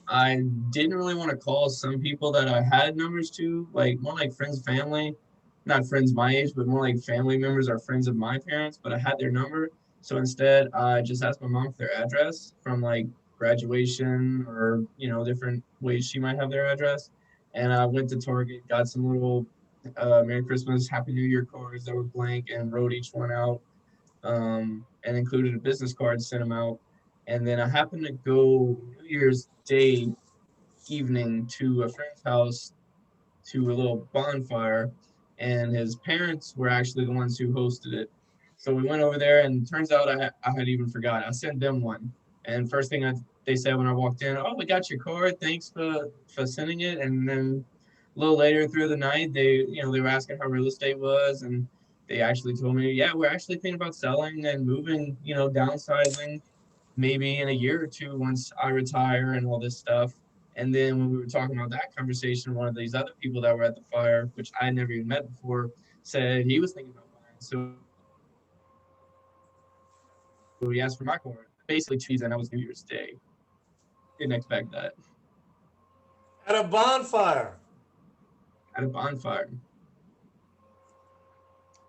I didn't really want to call some people that I had numbers to, like more like friends, family, not friends my age, but more like family members or friends of my parents, but I had their number. So instead, I just asked my mom for their address from like graduation or, different ways she might have their address. And I went to Target, got some little Merry Christmas, Happy New Year cards that were blank and wrote each one out, and included a business card, sent them out. And then I happened to go New Year's Day evening to a friend's house to a little bonfire, and his parents were actually the ones who hosted it. So we went over there, and turns out I had even forgot. I sent them one, and first thing they said when I walked in, "Oh, we got your card. Thanks for sending it." And then a little later through the night, they were asking how real estate was, and they actually told me, "Yeah, we're actually thinking about selling and moving, downsizing." Maybe in a year or two once I retire and all this stuff. And then when we were talking about that conversation, one of these other people that were at the fire, which I never even met before, said he was thinking about buying. So he asked for my card. Basically, 2 days and that was New Year's Day. Didn't expect that. At a bonfire. At a bonfire.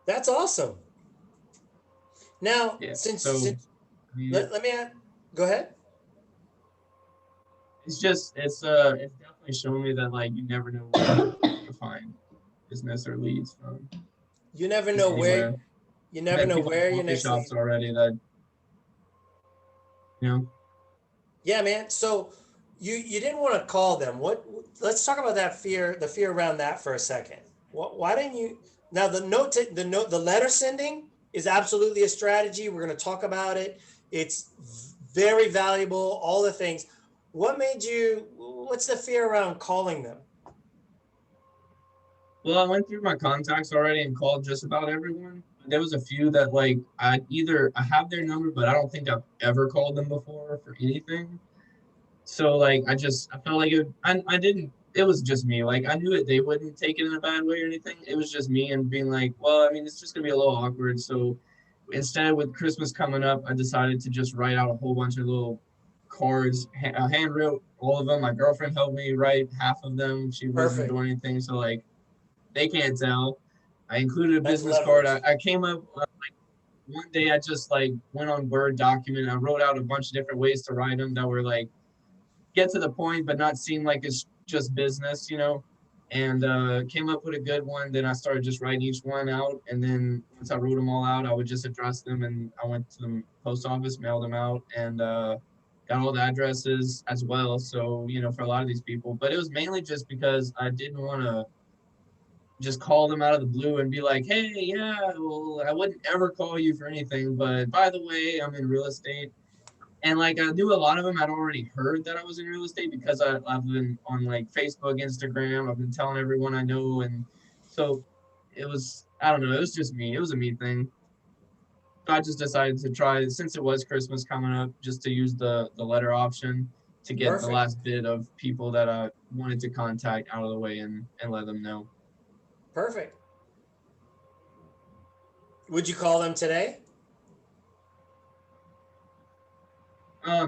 That's awesome. Now, Yeah. since So I mean, let me add, go ahead. it's definitely showing me that like you never know where you're gonna find business or leads from You never just know where anywhere. you I've never had know people at where your coffee next lead. shops already that, you know, Yeah, man. So you didn't want to call them. What? Let's talk about that fear, the fear around that for a second. Why didn't you? Now the letter sending is absolutely a strategy. We're going to talk about it. It's very valuable. All the things. What made you? What's the fear around calling them? well, I went through my contacts already and called just about everyone. There was a few that like I have their number, but I don't think I've ever called them before for anything. So like I felt like I didn't it was just me. Like I knew it they wouldn't take it in a bad way or anything. It was just me and being like, well, I mean, it's just gonna be a little awkward. So instead, with Christmas coming up, I decided to just write out a whole bunch of little cards. I hand wrote all of them. My girlfriend helped me write half of them. She wasn't Perfect. doing anything, so like they can't tell. I included a That's business card. leverage. I came up one day. I just like went on Word document. I wrote out a bunch of different ways to write them that were like get to the point, but not seem like it's just business. And came up with a good one. Then I started just writing each one out. And then once I wrote them all out, I would just address them. And I went to the post office, mailed them out, and got all the addresses as well. So, for a lot of these people. But it was mainly just because I didn't want to just call them out of the blue and be like, hey, yeah, well, I wouldn't ever call you for anything. But by the way, I'm in real estate, and like I knew a lot of them had already heard that I was in real estate because I've been on like Facebook, Instagram. I've been telling everyone I know, and so it was I don't know. It was just me. It was a me thing. So I just decided to try since it was Christmas coming up, just to use the letter option to get the Perfect. last bit of people that I wanted to contact out of the way and let them know. Perfect. Would you call them today?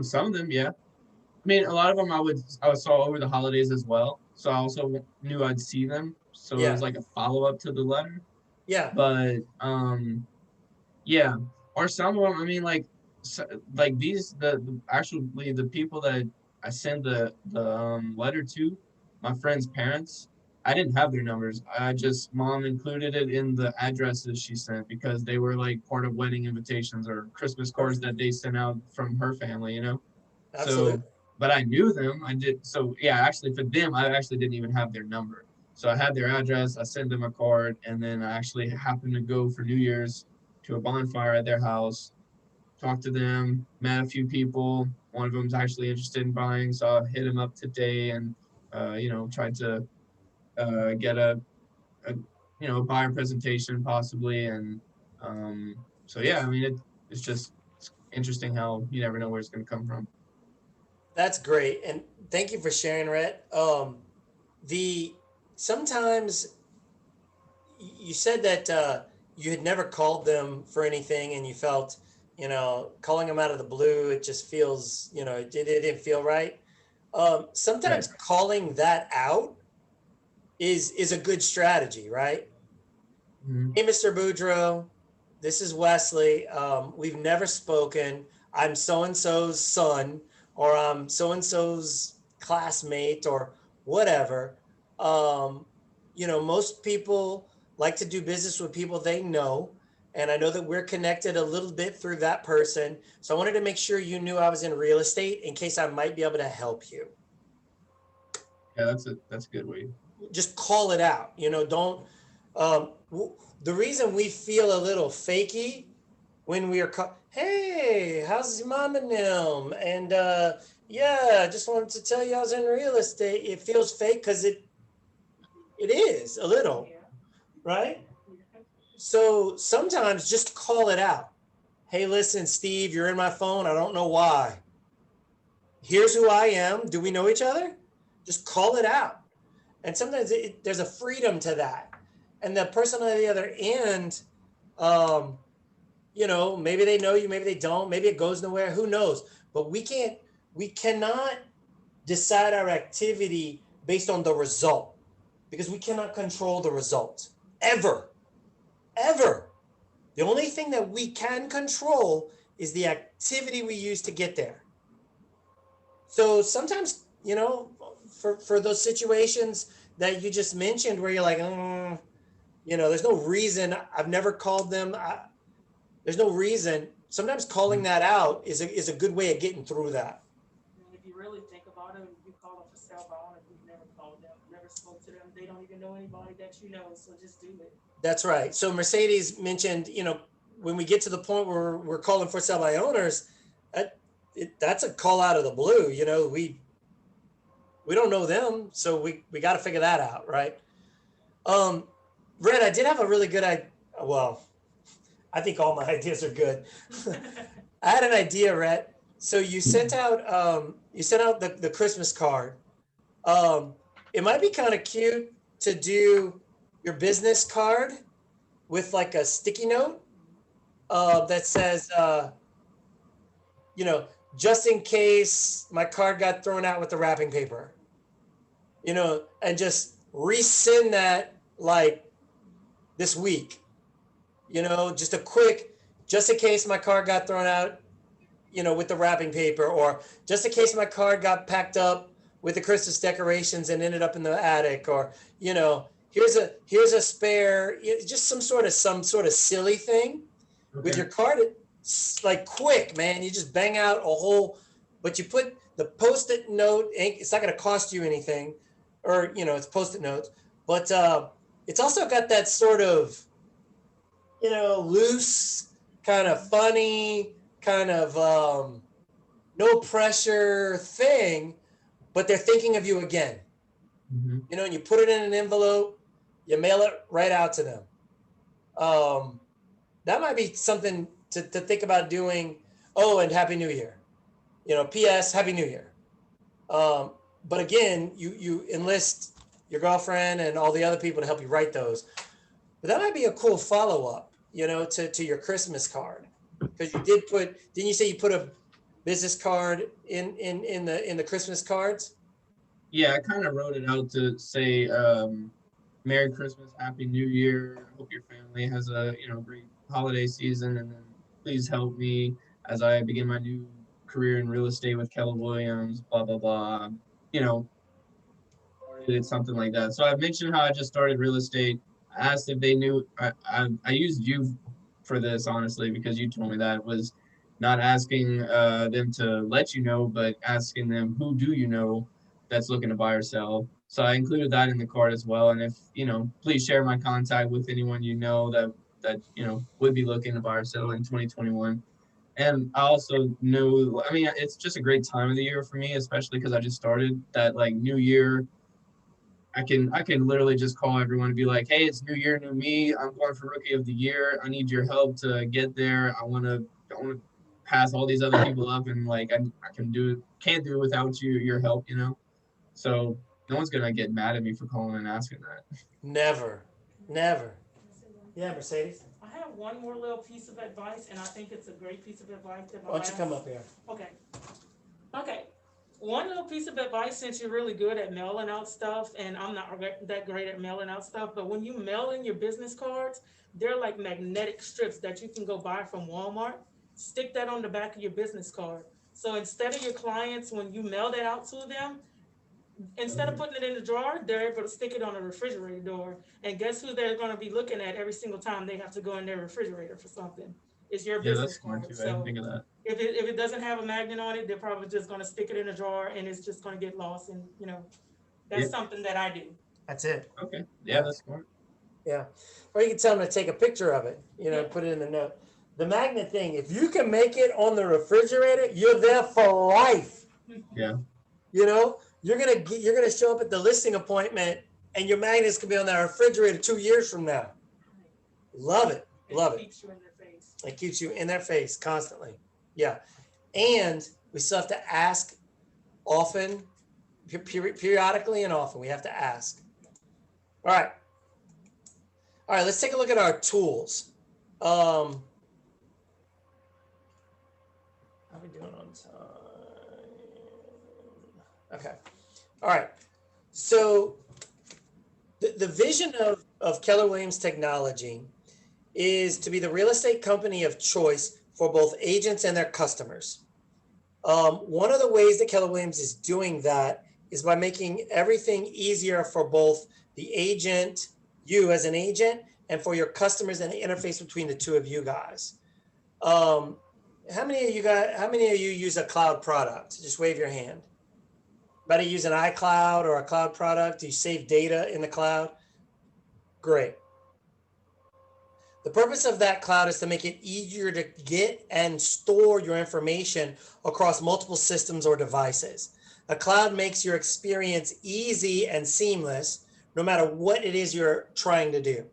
Some of them, yeah. I mean, a lot of them I saw over the holidays as well. So I also knew I'd see them. So it was Yeah. like a follow up to the letter. Yeah. But yeah, or some of them. I mean, like like these actually the people that I sent the letter to, my friend's parents. I didn't have their numbers. I just mom included it in the addresses she sent because they were like part of wedding invitations or Christmas cards Perfect. that they sent out from her family. So, Absolutely. but I knew them. I did. So yeah, actually for them, I actually didn't even have their number. So I had their address. I sent them a card, and then I actually happened to go for New Year's to a bonfire at their house. Talked to them, met a few people. One of them's actually interested in buying, so I hit him up today and tried to get a a buyer presentation possibly. And so yeah, I mean it's interesting how you never know where it's going to come from. That's great, and thank you for sharing, Rhett. The sometimes you said that you had never called them for anything, and you felt calling them out of the blue, it just feels, it didn't feel right. Right. Sometimes calling that out is a good strategy, right? Mhm. Hey, Mr. Boudreau, this is Wesley. We've never spoken. I'm so and so's son, or I'm so and so's classmate, or whatever. Um, most people like to do business with people they know. And I know that we're connected a little bit through that person. So I wanted to make sure you knew I was in real estate in case I might be able to help you. Yeah, that's a good way. Just call it out. Don't. Um, the reason we feel a little fakey when we are hey, how's your mom and them? And yeah, I just wanted to tell you I was in real estate. It feels fake because it is a little, Yeah. right? So sometimes just call it out. Hey, listen, Steve, you're in my phone. I don't know why. Here's who I am. Do we know each other? Just call it out. And sometimes there's a freedom to that. And the person on the other end, um, maybe they know you, maybe they don't, maybe it goes nowhere, who knows? But we cannot decide our activity based on the result because we cannot control the result ever, ever. The only thing that we can control is the activity we use to get there. So sometimes, for those situations that you just mentioned where you're like, there's no reason. I've never called them. There's no reason. Sometimes calling Mhm. that out is a good way of getting through that. And if you really think about it, if you call them for sale by owner, you've never called them, never spoke to them. They don't even know anybody that you know. So just do it. That's right. So Mercedes mentioned, when we get to the point where we're calling for sale by owners, that's a call out of the blue. We don't know them, so we got to figure that out, right? Um, Red, I did have a really good idea. Well, I think all my ideas are good. I had an idea, Rhett. So you sent out the Christmas card. Um, it might be kind of cute to do your business card with like a sticky note that says, you know, just in case my card got thrown out with the wrapping paper, and just resend that like this week, just a quick, just in case my card got thrown out, with the wrapping paper, or just in case my card got packed up with the Christmas decorations and ended up in the attic, or here's a spare, just some sort of silly thing with Okay. your card. It's like quick, man. You just bang out a whole, but you put the post-it note. It's not going to cost you anything, or it's post-it notes, but it's also got that sort of loose, kind of funny, kind of no pressure thing, but they're thinking of you again. Hmm. And you put it in an envelope, you mail it right out to them. Um, that might be something to think about doing. Oh, and Happy New Year. P.S. Happy New Year. Um, but again, you enlist your girlfriend and all the other people to help you write those. But that might be a cool follow up, to your Christmas card, because didn't you say you put a business card in the Christmas cards? Yeah, I kind of wrote it out to say, Merry Christmas, Happy New Year. I hope your family has a great holiday season, and then please help me as I begin my new career in real estate with Keller Williams. Blah blah blah. You know, It's something like that. So I mentioned how I just started real estate. I asked if they knew. I used you for this honestly because you told me that was not asking them to let you know, but asking them who do you know that's looking to buy or sell. So I included that in the card as well. And if please share my contact with anyone that would be looking to buy or sell in 2021. And I also know, I mean, it's just a great time of the year for me, especially because I just started that like New Year. I can literally just call everyone and be like, hey, it's New Year, new me. I'm going for Rookie of the Year. I need your help to get there. I want to pass all these other people up, and like I can't do it without your help. So no one's gonna get mad at me for calling and asking that. Never, never. Yeah, Mercedes. I I have one more little piece of advice, and I think it's a great piat of advice that my Why don't you come last- up here? Okay. Okay. One little piece of advice, since you're really good at mailing out stuff, and I'm not that great at mailing out stuff, but when you mail in your business cards, they're like magnetic strips that you can go buy from Walmart. Stick that on the back of your business card. So instead of your clients, when you mail that out to them, instead of putting it in the drawer, they're able to stick it on a refrigerator door. And guess who they're going to be looking at every single time they have to go in their refrigerator for something? It's your Yeah, that's business smart card. too. I didn't So think of that. if it doesn't have a magnet on it, they're probably just going to stick it in a drawer, and it's just going to get lost. And that's Yeah. something that I do. That's it. Okay. Yeah, that's smart. Yeah. Or you can tell them to take a picture of it, Yeah. put it in the note. The magnet thing, if you can make it on the refrigerator, you're there for life. Yeah. You're gonna show up at the listing appointment and your magnets can be on that refrigerator 2 years from now. Love it. Love it. Keeps you in their face. It keeps you in their face constantly. Yeah. And we still have to ask often, periodically and often. We have to ask. All right. All right, let's take a look at our tools. How are we doing on time? Okay. All right. So the vision of Keller Williams Technology is to be the real estate company of choice for both agents and their customers. One of the ways that Keller Williams is doing that is by making everything easier for both the agent, you as an agent, and for your customers and the interface between the two of you guys. How many of you use a cloud product? Just wave your hand. Anybody use an iCloud or a cloud product? Do you save data in the cloud? Great. The purpose of that cloud is to make it easier to get and store your information across multiple systems or devices. A cloud makes your experience easy and seamless, no matter what it is you're trying to do.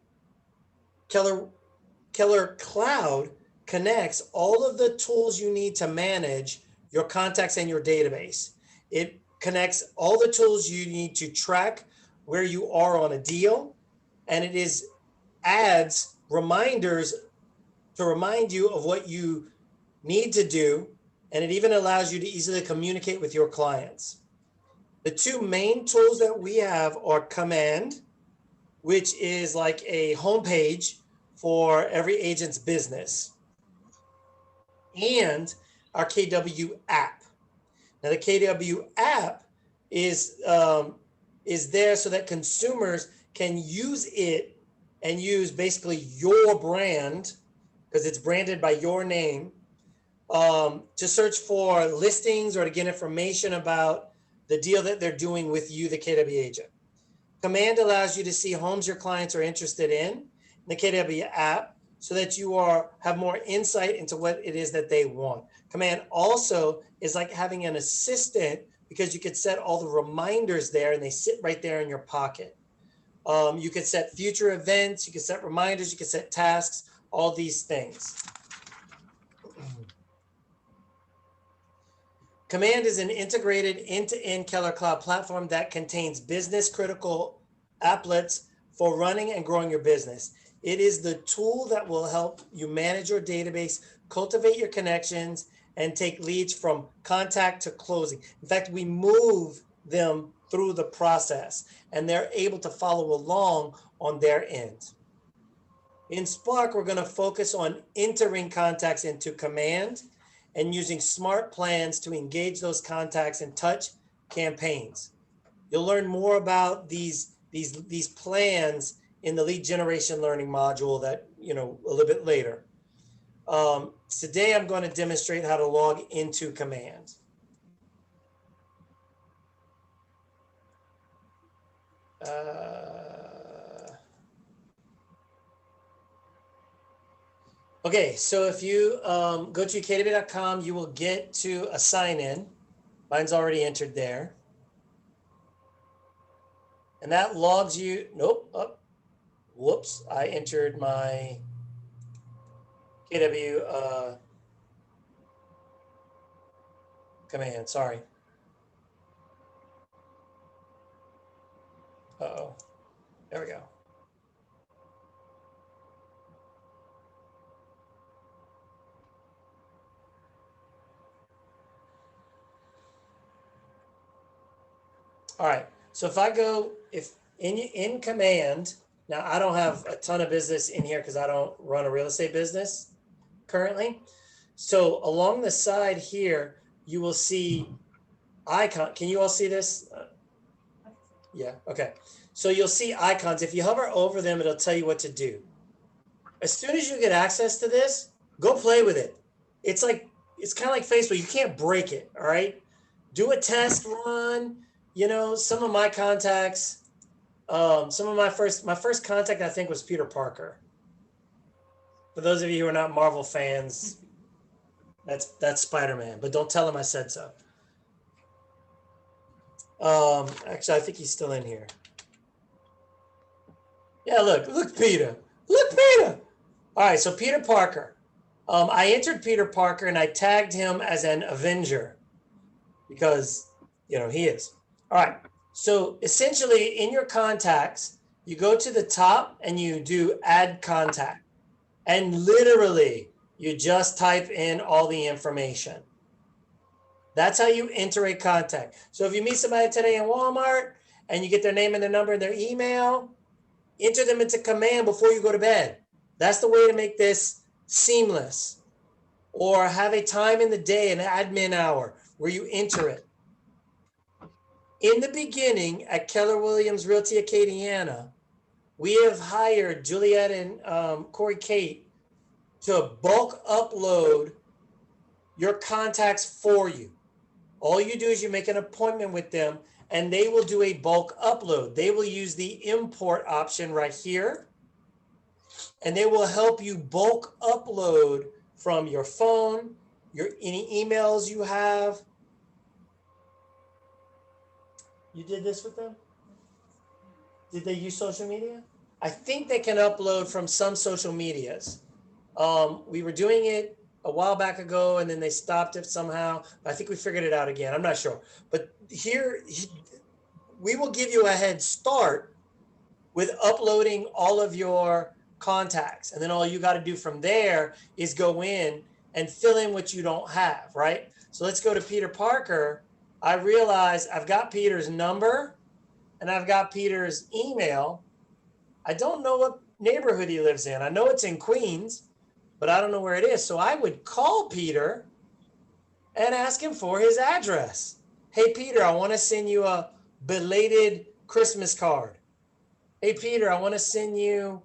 Keller Cloud connects all of the tools you need to manage your contacts and your database. It connects all the tools you need to track where you are on a deal, and it adds reminders to remind you of what you need to do, and it even allows you to easily communicate with your clients. The two main tools that we have are Command, which is like a homepage for every agent's business, and our KW app. Now the KW app is there so that consumers can use it and use basically your brand, because it's branded by your name, to search for listings or to get information about the deal that they're doing with you, the KW agent. Command allows you to see homes your clients are interested in the KW app, so that you have more insight into what it is that they want. Command also is like having an assistant, because you could set all the reminders there and they sit right there in your pocket. You could set future events, you could set reminders, you could set tasks, all these things. Command is an integrated end-to-end Keller Cloud platform that contains business critical applets for running and growing your business. It is the tool that will help you manage your database, cultivate your connections, and take leads from contact to closing. In fact, we move them through the process and they're able to follow along on their end. In Spark, we're going to focus on entering contacts into Command and using smart plans to engage those contacts in touch campaigns. You'll learn more about these plans in the lead generation learning module that, a little bit later. Today, I'm going to demonstrate how to log into Command. Okay, so if you go to kw.com, you will get to a sign in. Mine's already entered there. And that logs you, whoops, I entered my KW command, sorry. Uh-oh, there we go. All right. So if I go, if in command, now I don't have a ton of business in here because I don't run a real estate business currently. So along the side here, you will see icon. Can you all see this? Yeah. Okay. So you'll see icons. If you hover over them, it'll tell you what to do. As soon as you get access to this, go play with it. It's kind of like Facebook. You can't break it. All right. Do a test run. You know, some of my contacts, some of my first contact, I think, was Peter Parker. For those of you who are not Marvel fans, that's Spider-Man, but don't tell him I said so. Actually, I think he's still in here. Yeah, look, Peter. Look, Peter. All right, so Peter Parker. I entered Peter Parker and I tagged him as an Avenger because, you know, he is. All right, so essentially in your contacts, you go to the top and you do add contact. And literally, you just type in all the information. That's how you enter a contact. So if you meet somebody today in Walmart and you get their name and their number and their email, enter them into command before you go to bed. That's the way to make this seamless. Or have a time in the day, an admin hour, where you enter it. In the beginning at Keller Williams Realty Acadiana, we have hired Juliet and Corey Kate to bulk upload your contacts for you. All you do is you make an appointment with them and they will do a bulk upload. They will use the import option right here and they will help you bulk upload from your phone, any emails you have. You did this with them? Did they use social media? I think they can upload from some social medias. We were doing it a while back ago and then they stopped it somehow. I think we figured it out again. I'm not sure. But here, we will give you a head start with uploading all of your contacts. And then all you got to do from there is go in and fill in what you don't have, right? So let's go to Peter Parker. I realize I've got Peter's number and I've got Peter's email. I don't know what neighborhood he lives in. I know it's in Queens, but I don't know where it is. So I would call Peter and ask him for his address. Hey, Peter, I want to send you a belated Christmas card. Hey, Peter, I want to send you,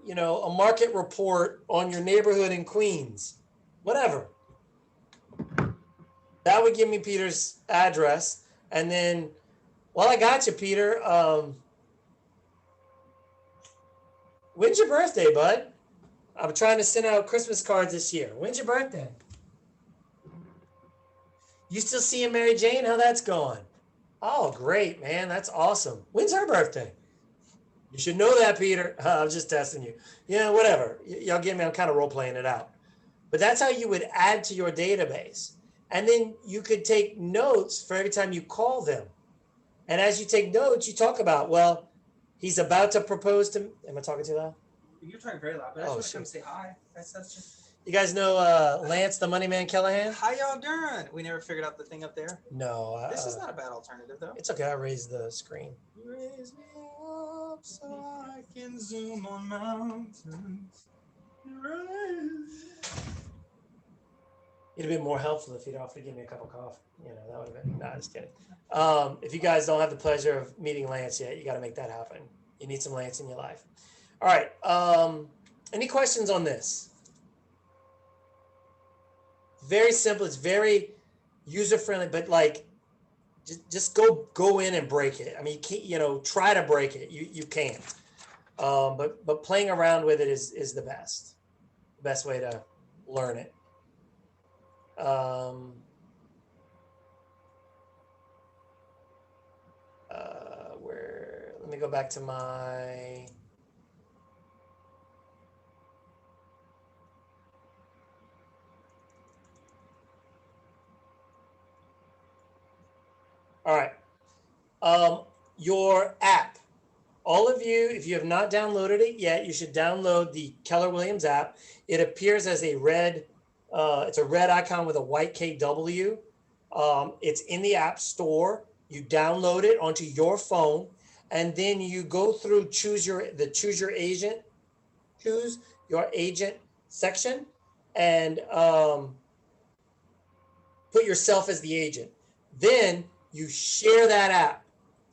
a market report on your neighborhood in Queens, whatever. That would give me Peter's address. And then, well, I got you, Peter. When's your birthday, bud? I'm trying to send out Christmas cards this year. When's your birthday? You still seeing Mary Jane? How that's going? Oh, great, man. That's awesome. When's her birthday? You should know that, Peter. I'm just testing you. Whatever. Y'all get me. I'm kind of role playing it out. But that's how you would add to your database. And then you could take notes for every time you call them. And as you take notes, you talk about, well, he's about to propose to me. Am I talking too loud? You're talking very loud, but I just want to come say hi. That's just. You guys know Lance, the Money Man Callahan? How y'all doing? We never figured out the thing up there. No. This is not a bad alternative, though. It's okay. I raised the screen. You raise me up so I can zoom on mountains. It'd have been more helpful if you'd offered to give me a cup of coffee. That would have been, nah, just kidding. If you guys don't have the pleasure of meeting Lance yet, you got to make that happen. You need some Lance in your life. All right. Any questions on this? Very simple. It's very user-friendly, but just go in and break it. I mean, you can't, try to break it. You can't. But playing around with it is the best way to learn it. Let me go back to my. All right. Your app. All of you, if you have not downloaded it yet, you should download the Keller Williams app. It appears as a red, it's a red icon with a white KW. It's in the App Store. You download it onto your phone, and then you go through choose your agent section, and put yourself as the agent. Then you share that app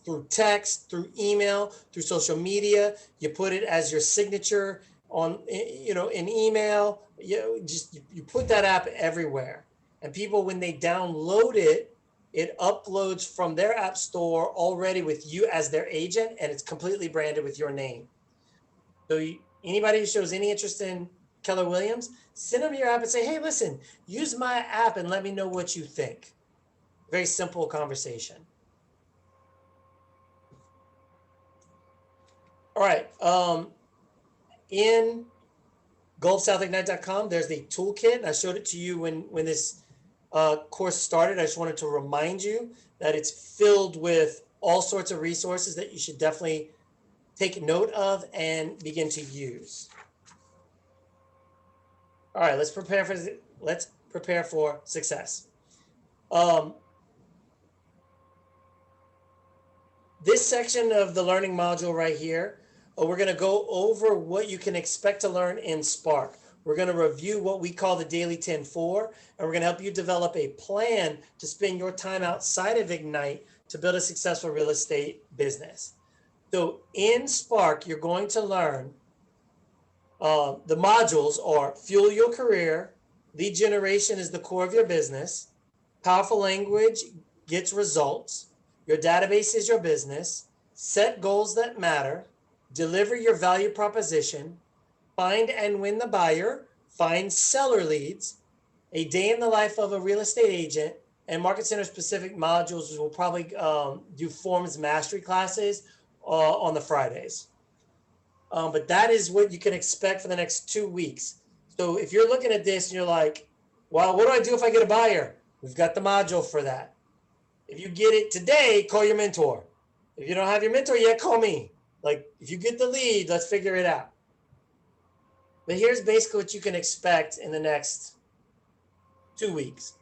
through text, through email, through social media. You put it as your signature on, in email. You put that app everywhere. And people, when they download it, it uploads from their app store already with you as their agent, and it's completely branded with your name. So anybody who shows any interest in Keller Williams, send them your app and say, hey, listen, use my app and let me know what you think. Very simple conversation. All right. In GulfSouthIgnite.com, there's the toolkit. I showed it to you when this course started. I just wanted to remind you that it's filled with all sorts of resources that you should definitely take note of and begin to use. All right, let's prepare for success. This section of the learning module right here, we're going to go over what you can expect to learn in Spark. We're going to review what we call the Daily 10-4, and we're going to help you develop a plan to spend your time outside of Ignite to build a successful real estate business. So in Spark, you're going to learn the modules are Fuel Your Career, Lead Generation is the core of your business, Powerful Language gets results, Your database is your business, Set goals that matter, Deliver your value proposition, Find and win the buyer, Find seller leads, A day in the life of a real estate agent, and Market Center specific modules. We'll probably do forms mastery classes on the Fridays. But that is what you can expect for the next 2 weeks. So if you're looking at this and you're like, well, what do I do if I get a buyer? We've got the module for that. If you get it today, call your mentor. If you don't have your mentor yet, call me. Like, if you get the lead, let's figure it out. But here's basically what you can expect in the next 2 weeks.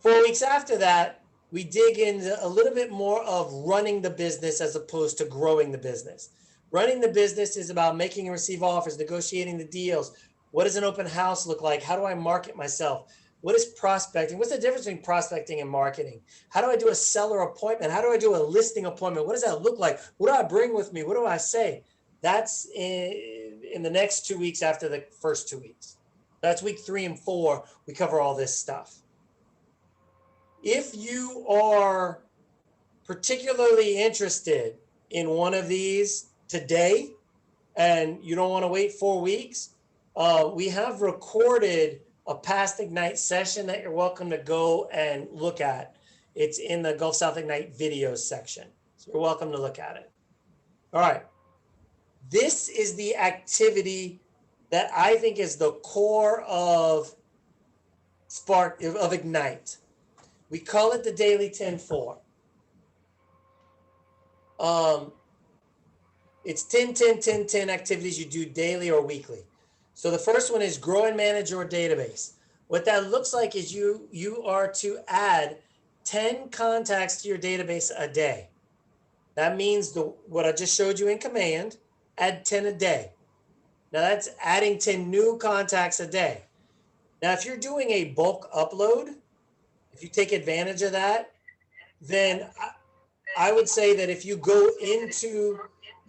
4 weeks after that, we dig into a little bit more of running the business as opposed to growing the business. Running the business is about making and receive offers, negotiating the deals. What does an open house look like? How do I market myself? What is prospecting? What's the difference between prospecting and marketing? How do I do a seller appointment? How do I do a listing appointment? What does that look like? What do I bring with me? What do I say? That's in the next 2 weeks after the first 2 weeks. That's week 3 and 4. We cover all this stuff. If you are particularly interested in one of these today and you don't want to wait 4 weeks, we have recorded a past Ignite session that you're welcome to go and look at. It's in the Gulf South Ignite videos section. So you're welcome to look at it. All right. This is the activity that I think is the core of Spark, of Ignite. We call it the Daily 10-4. It's 10, 10, 10, 10 activities you do daily or weekly. So the first one is grow and manage your database. What that looks like is you are to add 10 contacts to your database a day. That means what I just showed you in command, add 10 a day. Now that's adding 10 new contacts a day. Now, if you're doing a bulk upload, if you take advantage of that, then I would say that if you go into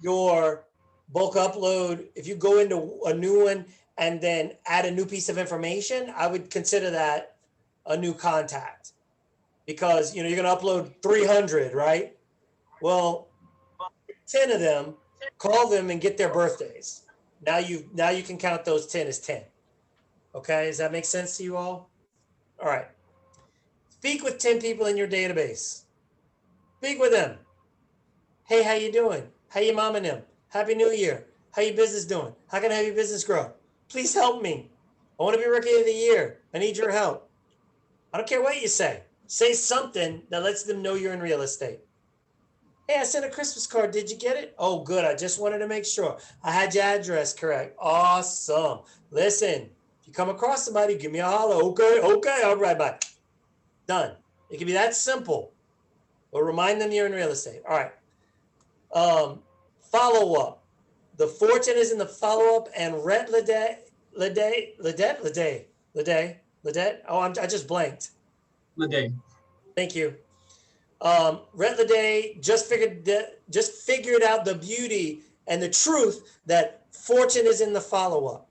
your bulk upload, if you go into a new one and then add a new piece of information, I would consider that a new contact, because you're going to upload 300, right? Well, 10 of them, call them and get their birthdays. Now you can count those 10 as 10. Okay, does that make sense to you all? All right. Speak with 10 people in your database. Speak with them. Hey, how you doing? How you mom and them? Happy New Year. How your business doing? How can I help your business grow? Please help me. I want to be Rookie of the Year. I need your help. I don't care what you say. Say something that lets them know you're in real estate. Hey, I sent a Christmas card. Did you get it? Oh, good. I just wanted to make sure I had your address correct. Awesome. Listen, if you come across somebody, give me a holler. Okay. All right, bye. Done. It can be that simple. but remind them you're in real estate. All right. Follow up. The fortune is in the follow up, and Rhett Ledet. Oh, I just blanked. Lede. Thank you. Rhett Ledet just figured out the beauty and the truth that fortune is in the follow up.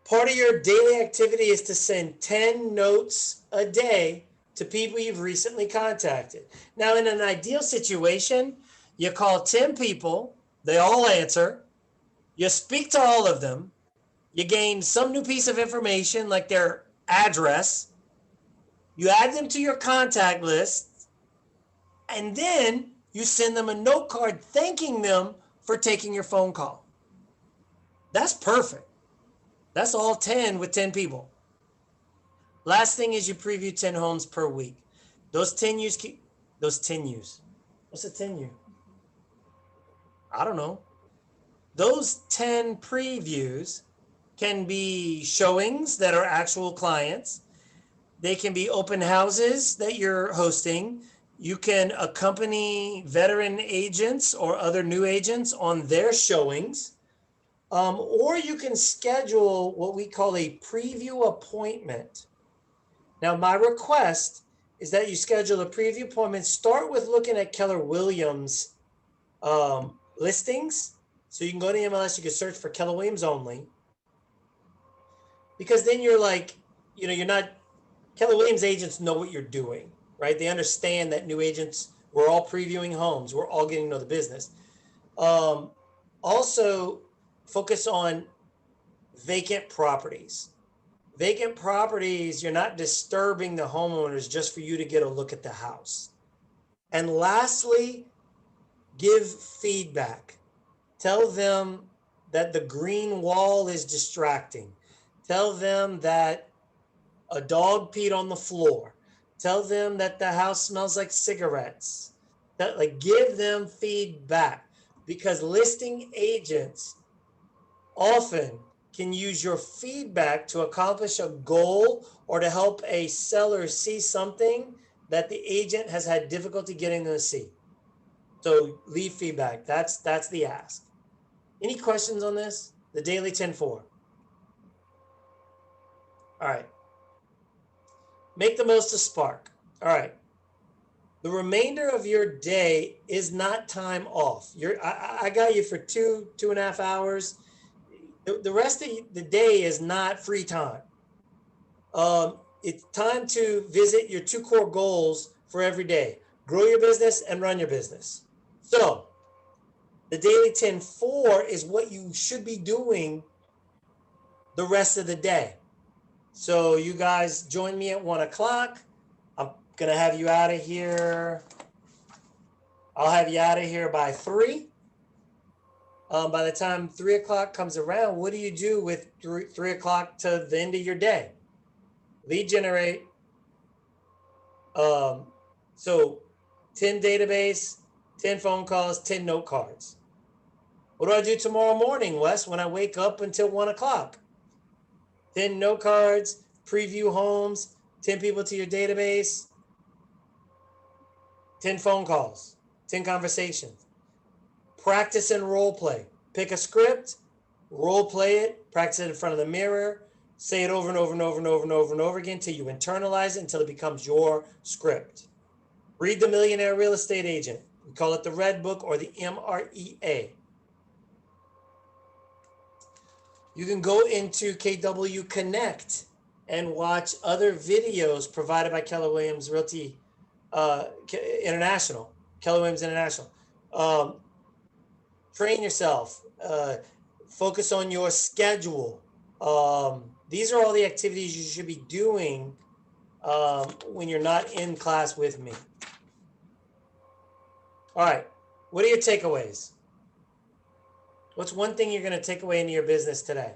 Part of your daily activity is to send 10 notes a day to people you've recently contacted. Now, in an ideal situation, you call 10 people, they all answer, you speak to all of them, you gain some new piece of information like their address, you add them to your contact list, and then you send them a note card thanking them for taking your phone call. That's perfect. That's all 10 with 10 people. Last thing is you preview 10 homes per week. Those 10 use. What's a 10 I don't know. Those 10 previews can be showings that are actual clients. They can be open houses that you're hosting. You can accompany veteran agents or other new agents on their showings. Or you can schedule what we call a preview appointment. Now, my request is that you schedule a preview appointment. Start with looking at Keller Williams listings. So you can go to MLS, you can search for Keller Williams only. Because then you're like, you're not, Keller Williams agents know what you're doing, right? They understand that new agents, we're all previewing homes, we're all getting to know the business. Also, focus on vacant properties. Vacant properties, you're not disturbing the homeowners just for you to get a look at the house. And lastly, give feedback. Tell them that the green wall is distracting. Tell them that a dog peed on the floor. Tell them that the house smells like cigarettes. Give them feedback, because listing agents often can use your feedback to accomplish a goal or to help a seller see something that the agent has had difficulty getting them to see. So leave feedback. That's the ask. Any questions on this? The daily 10-4. All right. Make the most of Spark. All right. The remainder of your day is not time off. I got you for 2.5 hours. The rest of the day is not free time. It's time to visit your 2 core goals for every day. Grow your business and run your business. So the daily 10-4 is what you should be doing the rest of the day. So you guys join me at 1 o'clock. I'm going to have you out of here. I'll have you out of here by 3. By the time 3 o'clock comes around, what do you do with 3 o'clock to the end of your day? Lead generate. So 10 database, 10 phone calls, 10 note cards. What do I do tomorrow morning, Wes, when I wake up until 1 o'clock? 10 note cards, preview homes, 10 people to your database, 10 phone calls, 10 conversations. Practice and role play. Pick a script, role play it, practice it in front of the mirror, say it over and over and over and over and over and over again until you internalize it, until it becomes your script. Read The Millionaire Real Estate Agent. We call it the Red Book or the MREA. You can go into KW Connect and watch other videos provided by Keller Williams Realty International, Keller Williams International. Train yourself, focus on your schedule. These are all the activities you should be doing when you're not in class with me. All right, what are your takeaways? What's one thing you're going to take away into your business today?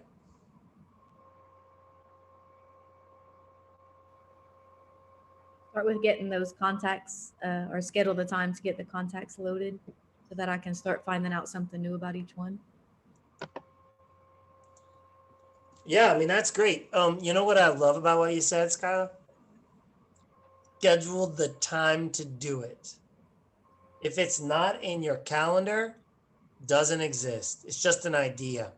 Start with getting those contacts or schedule the time to get the contacts loaded so that I can start finding out something new about each one. Yeah, I mean, that's great. You know what I love about what you said, Skylar? schedule the time to do it. If it's not in your calendar, doesn't exist. It's just an idea.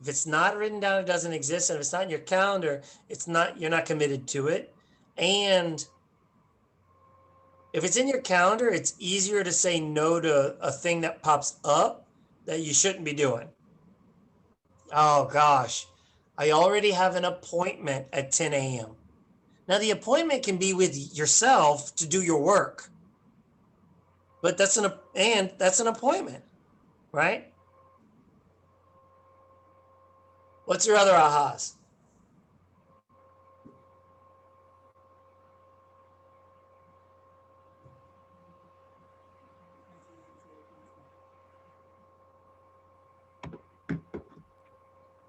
If it's not written down, it doesn't exist. And if it's not in your calendar, you're not committed to it. And if it's in your calendar, it's easier to say no to a thing that pops up that you shouldn't be doing. Oh gosh, I already have an appointment at 10 a.m. Now the appointment can be with yourself to do your work, but that's an appointment, right? What's your other ahas?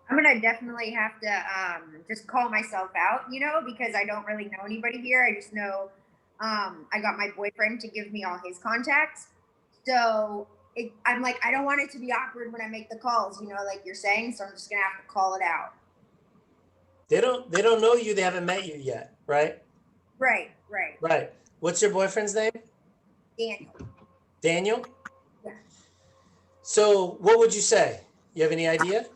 I'm gonna definitely have to just call myself out, because I don't really know anybody here. I just know I got my boyfriend to give me all his contacts. So I'm like, I don't want it to be awkward when I make the calls, like you're saying. So I'm just gonna have to call it out. They don't know you. They haven't met you yet, right? Right. Right. What's your boyfriend's name? Daniel. Daniel? Yeah. So what would you say? You have any idea?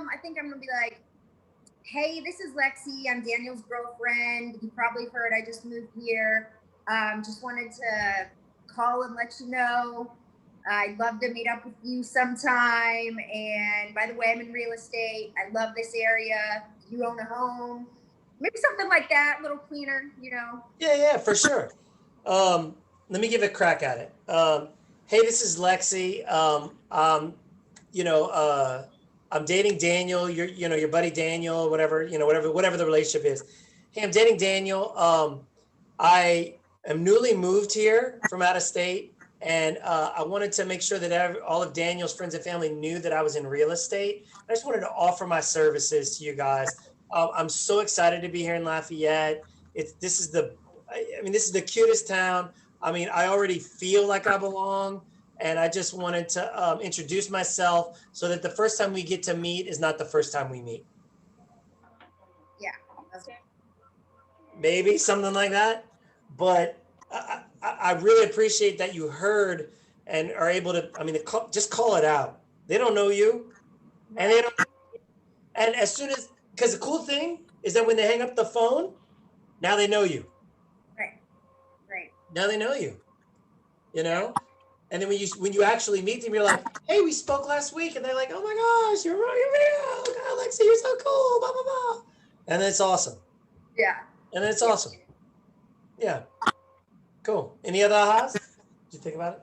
I think I'm gonna be like, hey, this is Lexi. I'm Daniel's girlfriend. You probably heard I just moved here. Just wanted to call and let you know. I'd love to meet up with you sometime. And by the way, I'm in real estate. I love this area. You own a home. Maybe something like that, a little cleaner, Yeah, for sure. Let me give a crack at it. Hey, this is Lexi. I'm dating Daniel. Your buddy Daniel, whatever the relationship is. Hey, I'm dating Daniel. I am newly moved here from out of state, and I wanted to make sure that all of Daniel's friends and family knew that I was in real estate. I just wanted to offer my services to you guys. I'm so excited to be here in Lafayette. This is the cutest town. I mean, I already feel like I belong, and I just wanted to introduce myself so that the first time we get to meet is not the first time we meet. Yeah. Maybe something like that. But I really appreciate that you heard and are able to. I mean, just call it out. They don't know you, and they don't. And as soon as, because the cool thing is that when they hang up the phone, now they know you. Right. Now they know you. And then when you actually meet them, you're like, hey, we spoke last week, and they're like, oh my gosh, you're real. Oh God, Lexi, you're so cool. Blah blah blah. And it's awesome. Yeah. And it's awesome. Yeah. Cool. Any other ahas? Did you think about it?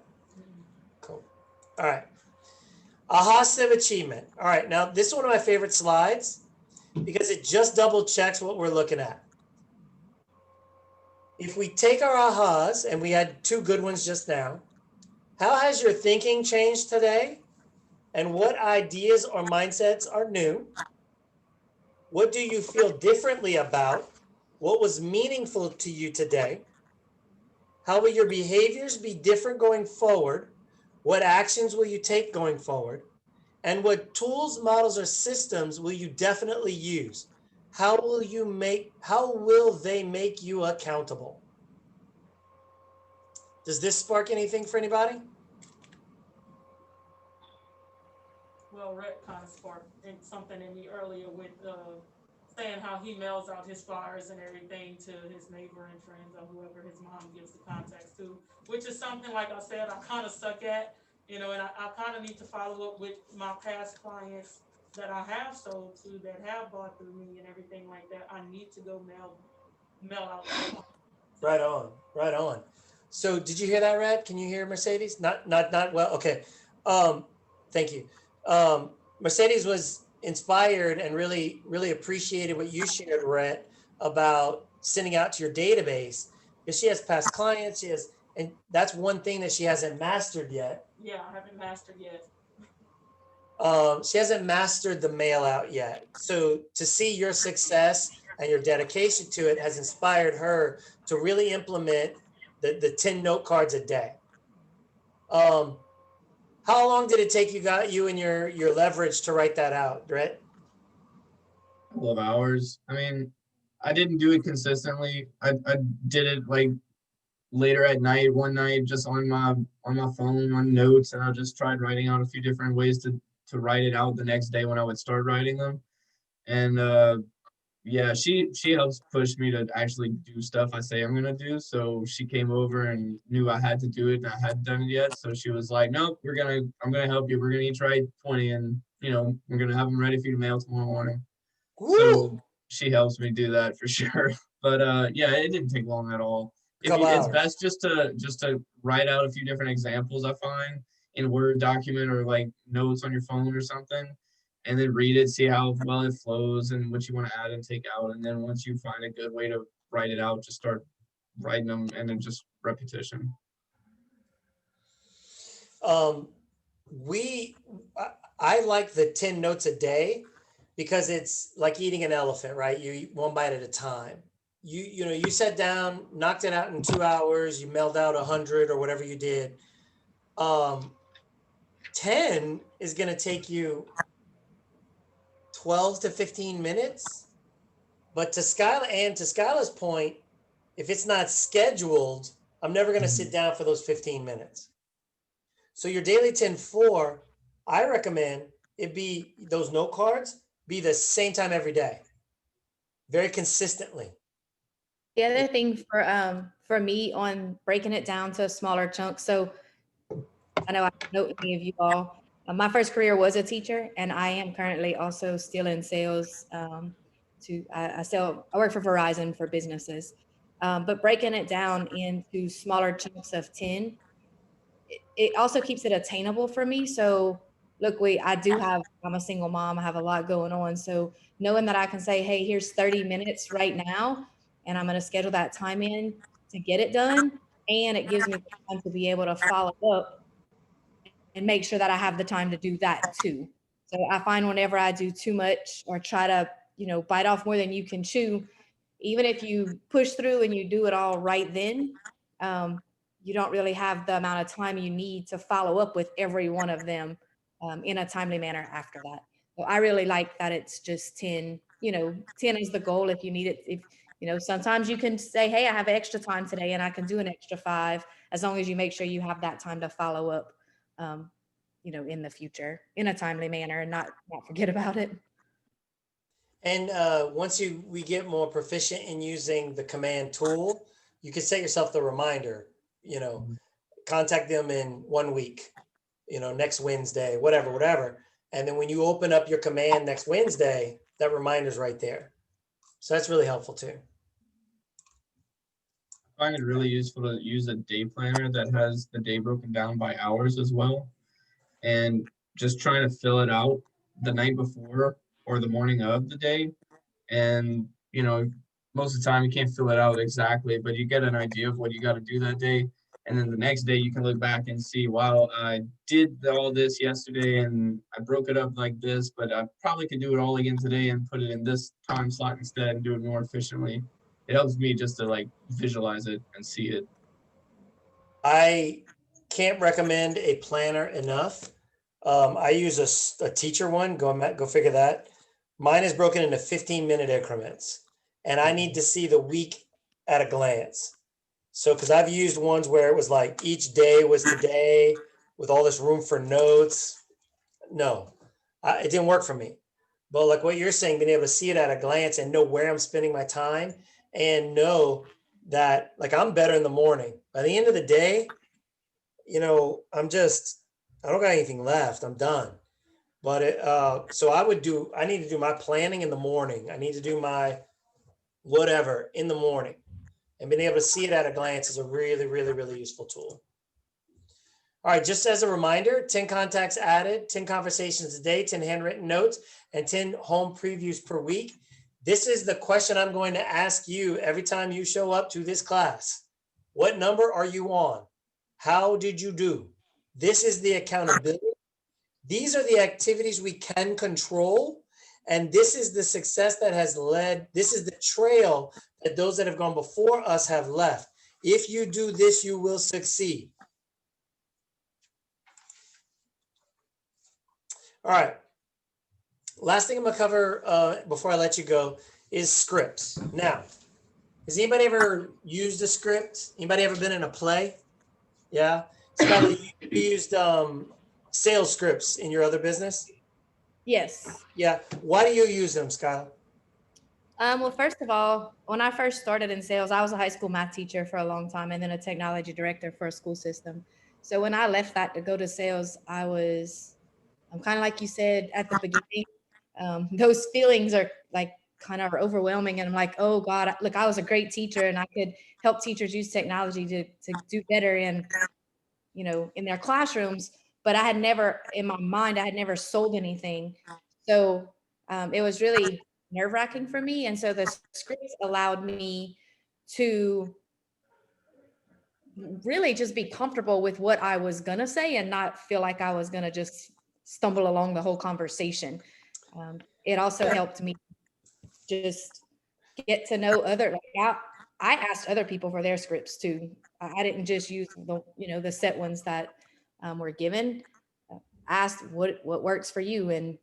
Cool. All right. Ahas of achievement. All right. Now, this is one of my favorite slides because it just double checks what we're looking at. If we take our ahas, and we had two good ones just now, how has your thinking changed today? And what ideas or mindsets are new? What do you feel differently about? What was meaningful to you today? How will your behaviors be different going forward? What actions will you take going forward? And what tools, models, or systems will you definitely use? How will they make you accountable? Does this spark anything for anybody? Well, Rhett kind of sparked something in me earlier with saying how he mails out his flyers and everything to his neighbor and friends or whoever his mom gives the contacts to, which is something, like I said, I kind of suck at, and I kind of need to follow up with my past clients that I have sold to, that have bought through me and everything like that. I need to go mail out. Right on. So did you hear that, Red? Can you hear Mercedes? Not well. Okay. Thank you. Mercedes was inspired and really, really appreciated what you shared, Rhett, about sending out to your database, because she has past clients. And that's one thing that she hasn't mastered yet. Yeah, I haven't mastered yet. She hasn't mastered the mail out yet. So to see your success and your dedication to it has inspired her to really implement the 10 note cards a day. How long did it take you and your leverage to write that out, Brett? A couple of hours. I mean, I didn't do it consistently. I did it like later at night, one night, just on my phone on notes, and I just tried writing out a few different ways to write it out the next day when I would start writing them. And yeah, she helps push me to actually do stuff I say I'm gonna do. So she came over and knew I had to do it and I hadn't done it yet. So she was like, "Nope, I'm gonna help you. We're gonna each write 20, and we're gonna have them ready for you to mail tomorrow morning." Woo! So she helps me do that for sure. But yeah, it didn't take long at all. Couple It's hours. best just to write out a few different examples I find in Word document or like notes on your phone or something, and then read it, see how well it flows and what you want to add and take out. And then once you find a good way to write it out, just start writing them, and then just repetition. Um, I like the 10 notes a day because it's like eating an elephant, right? You eat one bite at a time. You sat down, knocked it out in 2 hours, you mailed out 100 or whatever you did. 10 is going to take you 12 to 15 minutes. But to Skyla's point, if it's not scheduled, I'm never going to sit down for those 15 minutes. So your daily 10-4, I recommend it be those note cards be the same time every day, very consistently. The other thing for me on breaking it down to smaller chunks. So I know I know any of you all. My first career was a teacher, and I am currently also still in sales. I work for Verizon for businesses, but breaking it down into smaller chunks of 10, it also keeps it attainable for me. So look, I'm a single mom. I have a lot going on. So knowing that I can say, hey, here's 30 minutes right now, and I'm going to schedule that time in to get it done. And it gives me the time to be able to follow up and make sure that I have the time to do that too. So I find whenever I do too much or try to, bite off more than you can chew, even if you push through and you do it all right then, you don't really have the amount of time you need to follow up with every one of them in a timely manner after that. So I really like that it's just 10, 10 is the goal if you need it. If, sometimes you can say, hey, I have extra time today and I can do an extra 5, as long as you make sure you have that time to follow up, um, in the future in a timely manner and not forget about it. And once we get more proficient in using the command tool, you can set yourself the reminder, contact them in 1 week, next Wednesday, whatever. And then when you open up your command next Wednesday, that reminder's right there. So that's really helpful too. I find it really useful to use a day planner that has the day broken down by hours as well, and just trying to fill it out the night before or the morning of the day. And most of the time you can't fill it out exactly, but you get an idea of what you got to do that day. And then the next day you can look back and see, wow, I did all this yesterday and I broke it up like this, but I probably could do it all again today and put it in this time slot instead and do it more efficiently. It helps me just to like visualize it and see it. I can't recommend a planner enough. I use a teacher one. Go figure that. Mine is broken into 15-minute increments, and I need to see the week at a glance. So, because I've used ones where it was like each day was today with all this room for notes. No, it didn't work for me. But like what you're saying, being able to see it at a glance and know where I'm spending my time and know that like I'm better in the morning. By the end of the day, I don't got anything left. I'm done. But so I need to do my planning in the morning. I need to do my whatever in the morning, and being able to see it at a glance is a really, really, really useful tool. All right, just as a reminder, 10 contacts added, 10 conversations a day, 10 handwritten notes, and 10 home previews per week. This is the question I'm going to ask you every time you show up to this class. What number are you on? How did you do? This is the accountability. These are the activities we can control. And this is the success that has led, this is the trail that those that have gone before us have left. If you do this, you will succeed. All right. Last thing I'm gonna cover before I let you go is scripts. Now, has anybody ever used a script? Anybody ever been in a play? Yeah. Skylar, you used sales scripts in your other business? Yes. Yeah. Why do you use them, Skylar? Well, first of all, when I first started in sales, I was a high school math teacher for a long time and then a technology director for a school system. So when I left that to go to sales, I'm kind of like you said at the beginning, those feelings are like kind of overwhelming. And I'm like, oh God, look, I was a great teacher and I could help teachers use technology to do better in their classrooms. But I had never, in my mind, I had never sold anything. So it was really nerve wracking for me. And so the scripts allowed me to really just be comfortable with what I was going to say and not feel like I was going to just stumble along the whole conversation. It also helped me just get to know I asked other people for their scripts too. I didn't just use the set ones that were given. I asked what works for you, and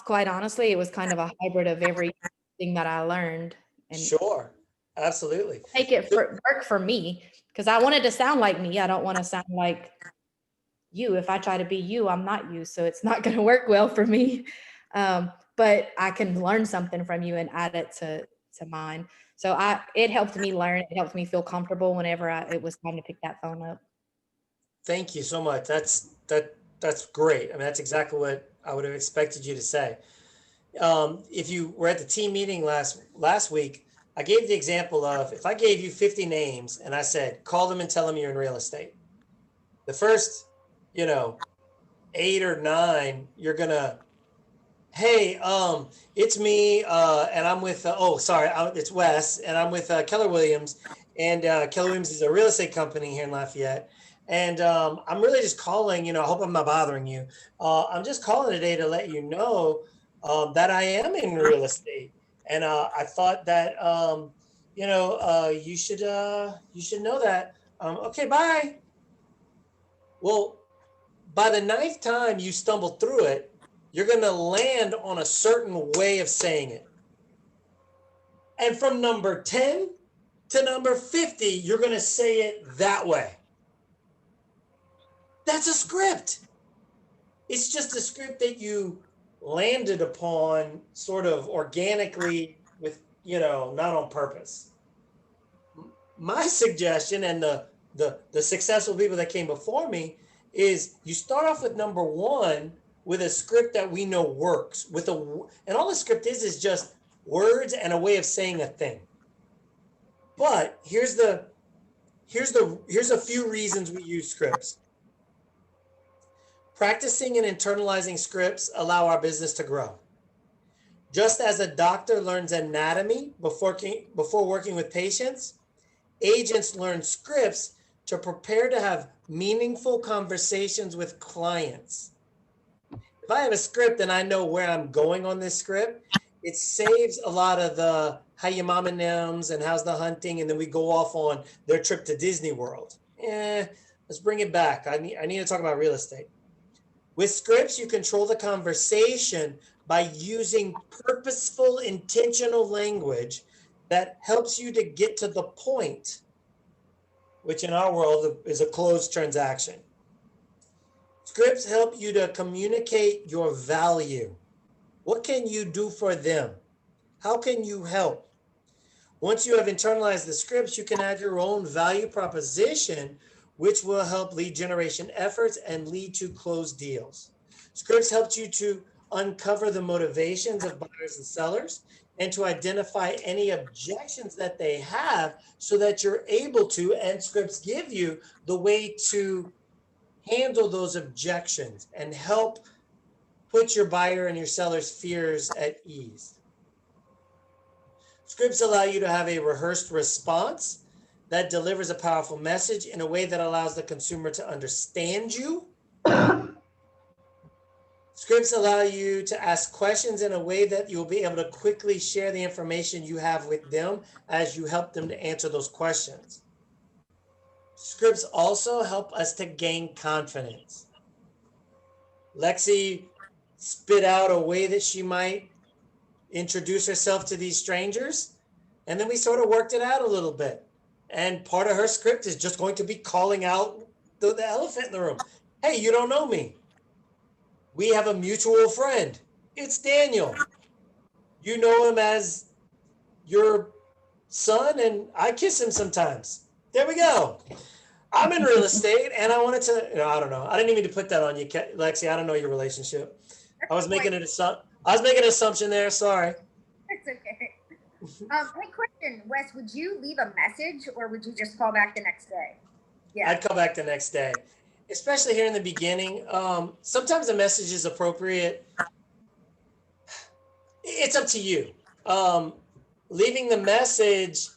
quite honestly, it was kind of a hybrid of everything that I learned and Sure. Absolutely. make it work for me because I wanted to sound like me. I don't want to sound like you. If I try to be you, I'm not you. So it's not going to work well for me. But I can learn something from you and add it to mine. So it helped me learn. It helped me feel comfortable whenever it was time to pick that phone up. Thank you so much. That's great. I mean, that's exactly what I would have expected you to say. If you were at the team meeting last week, I gave the example of if I gave you 50 names and I said, call them and tell them you're in real estate. The first, 8 or 9, you're gonna, hey, it's me, and I'm with, it's Wes, and I'm with Keller Williams, and Keller Williams is a real estate company here in Lafayette. And I'm really just calling, I hope I'm not bothering you. I'm just calling today to let you know that I am in real estate. And I thought that, you should know that. Okay, bye. Well, by the 9th time you stumble through it, you're going to land on a certain way of saying it. And from number 10 to number 50, you're going to say it that way. That's a script. It's just a script that you landed upon sort of organically with, not on purpose. My suggestion and the successful people that came before me is you start off with number 1 with a script that we know works and all the script is just words and a way of saying a thing. But here's a few reasons we use scripts. Practicing and internalizing scripts allow our business to grow. Just as a doctor learns anatomy before working with patients, agents learn scripts to prepare to have meaningful conversations with clients. If I have a script and I know where I'm going on this script, it saves a lot of the how your mom and them's and how's the hunting, and then we go off on their trip to Disney World. Let's bring it back. I need to talk about real estate. With scripts, you control the conversation by using purposeful, intentional language that helps you to get to the point, which in our world is a closed transaction. Scripts help you to communicate your value. What can you do for them? How can you help? Once you have internalized the scripts, you can add your own value proposition, which will help lead generation efforts and lead to closed deals. Scripts help you to uncover the motivations of buyers and sellers and to identify any objections that they have so that you're able to, and scripts give you the way to handle those objections and help put your buyer and your seller's fears at ease. Scripts allow you to have a rehearsed response that delivers a powerful message in a way that allows the consumer to understand you. Scripts allow you to ask questions in a way that you'll be able to quickly share the information you have with them as you help them to answer those questions. Scripts also help us to gain confidence. Lexi spit out a way that she might introduce herself to these strangers. And then we sort of worked it out a little bit. And part of her script is just going to be calling out the elephant in the room. Hey, you don't know me. We have a mutual friend. It's Daniel. You know him as your son, and I kiss him sometimes. There we go. I'm in real estate, and I wanted to, I don't know. I didn't even mean to put that on you, Lexi. I don't know your relationship. I was making an assumption there. Sorry. That's okay. Hey, question, Wes, would you leave a message or would you just call back the next day? Yeah. I'd call back the next day, especially here in the beginning. Sometimes a message is appropriate. It's up to you. Leaving the message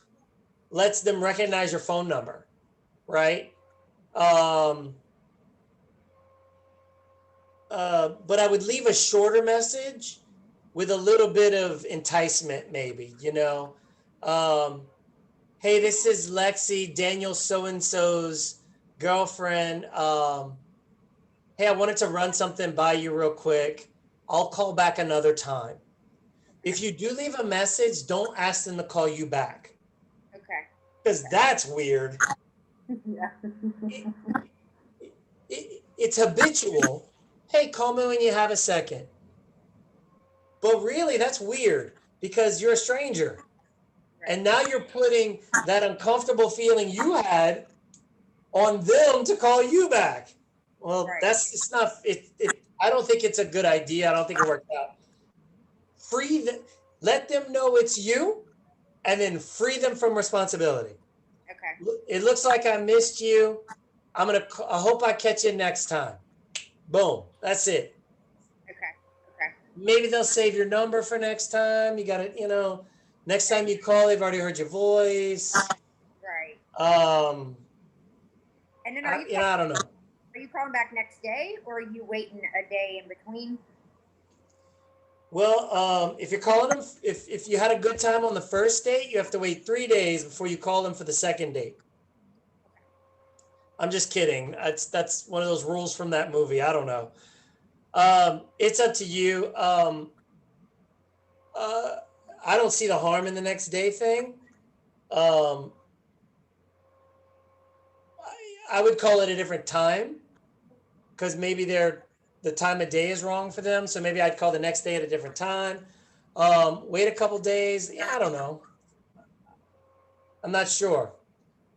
lets them recognize your phone number, right? But I would leave a shorter message with a little bit of enticement, maybe, hey, this is Lexi, Daniel so-and-so's girlfriend. Hey, I wanted to run something by you real quick. I'll call back another time. If you do leave a message, don't ask them to call you back. Okay. Because that's weird. Yeah. It's habitual. Hey, call me when you have a second. But really, that's weird because you're a stranger. And now you're putting that uncomfortable feeling you had on them to call you back. Well, Right. it's not, I don't think it's a good idea. I don't think it worked out. Let them know it's you and then free them from responsibility. Okay. It looks like I missed you. I hope I catch you next time. Boom. That's it. Okay. Maybe they'll save your number for next time. You got to, next time you call, they've already heard your voice. Right. And then I don't know. Are you calling back next day or are you waiting a day in between? Well, if you're calling them, if you had a good time on the first date, you have to wait 3 days before you call them for the second date. I'm just kidding. That's one of those rules from that movie. I don't know. It's up to you. I don't see the harm in the next day thing. I would call it a different time because maybe the time of day is wrong for them. So maybe I'd call the next day at a different time. Wait a couple days. Yeah, I don't know. I'm not sure.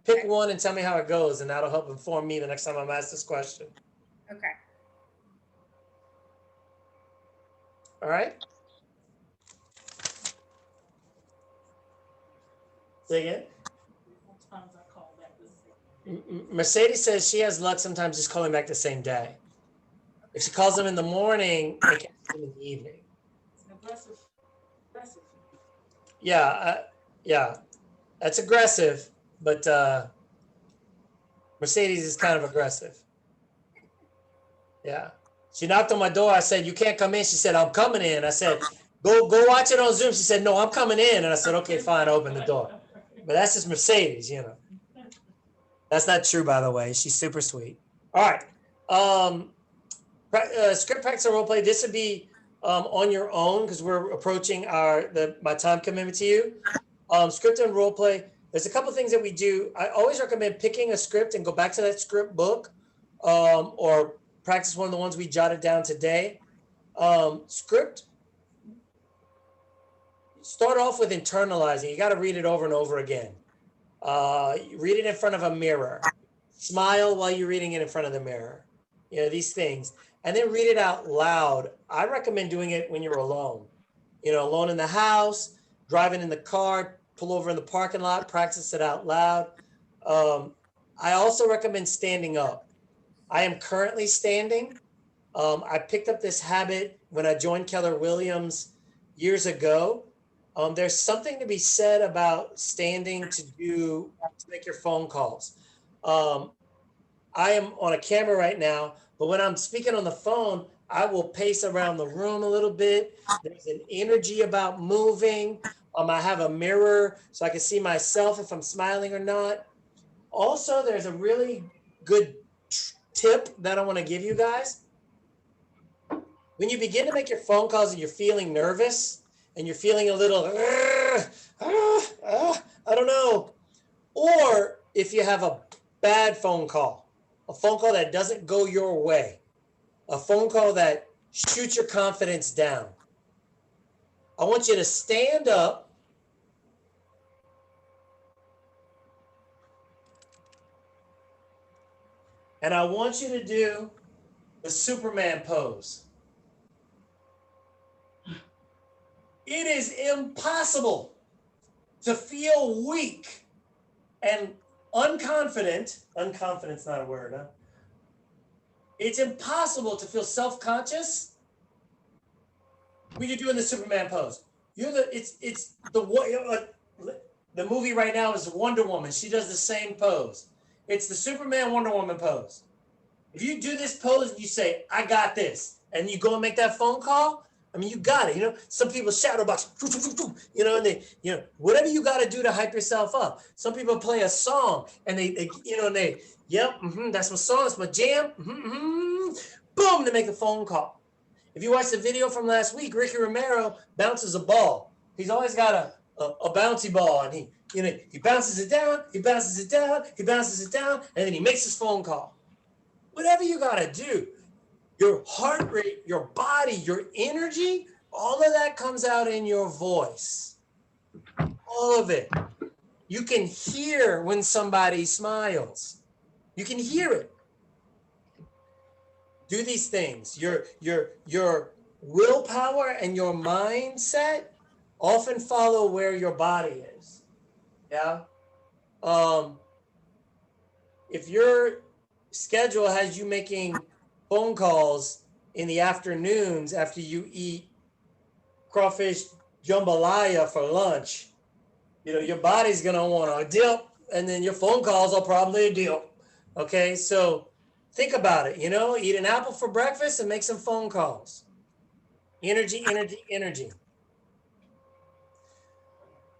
Pick one and tell me how it goes, and that'll help inform me the next time I'm asked this question. Okay. All right. Say again. Sometimes I call back the Mercedes says she has luck sometimes just calling back the same day. If she calls them in the morning, they can't see them in the evening. aggressive. Yeah, that's aggressive, but Mercedes is kind of aggressive. Yeah. She knocked on my door. I said, "You can't come in." She said, "I'm coming in." I said, Go watch it on Zoom." She said, "No, I'm coming in." And I said, "Okay, fine, open the door." But that's just Mercedes, That's not true, by the way. She's super sweet. All right. Script practice and role play. This would be on your own because we're approaching my time commitment to you. Script and role play. There's a couple things that we do. I always recommend picking a script and go back to that script book or practice one of the ones we jotted down today. Script. Start off with internalizing. You got to read it over and over again. Read it in front of a mirror. Smile while you're reading it in front of the mirror. These things. And then read it out loud. I recommend doing it when you're alone. Alone in the house, driving in the car, pull over in the parking lot, practice it out loud. I also recommend standing up. I am currently standing. I picked up this habit when I joined Keller Williams years ago. There's something to be said about standing to make your phone calls. I am on a camera right now, but when I'm speaking on the phone, I will pace around the room a little bit. There's an energy about moving. I have a mirror so I can see myself if I'm smiling or not. Also, there's a really good tip that I want to give you guys. When you begin to make your phone calls and you're feeling nervous, and you're feeling a little, I don't know. Or if you have a bad phone call, a phone call that doesn't go your way, a phone call that shoots your confidence down, I want you to stand up and I want you to do the Superman pose. It is impossible to feel weak and unconfident. Unconfident's not a word, huh? It's impossible to feel self-conscious when you're doing the Superman pose. It's the movie right now is Wonder Woman. She does the same pose. It's the Superman Wonder Woman pose. If you do this pose and you say, I got this, and you go and make that phone call, I mean, you got it. Some people shadow box, and they, whatever you got to do to hype yourself up. Some people play a song and they yep, that's my song, that's my jam, boom, they make a phone call. If you watch the video from last week, Ricky Romero bounces a ball. He's always got a bouncy ball, and he bounces it down, he bounces it down, he bounces it down, and then he makes his phone call. Whatever you got to do, your heart rate, your body, your energy, all of that comes out in your voice. All of it. You can hear when somebody smiles. You can hear it. Do these things. Your willpower and your mindset often follow where your body is. Yeah. If your schedule has you making phone calls in the afternoons after you eat crawfish jambalaya for lunch, your body's gonna want a dip, and then your phone calls are probably a dip. Okay, so think about it. Eat an apple for breakfast and make some phone calls. Energy, energy, energy.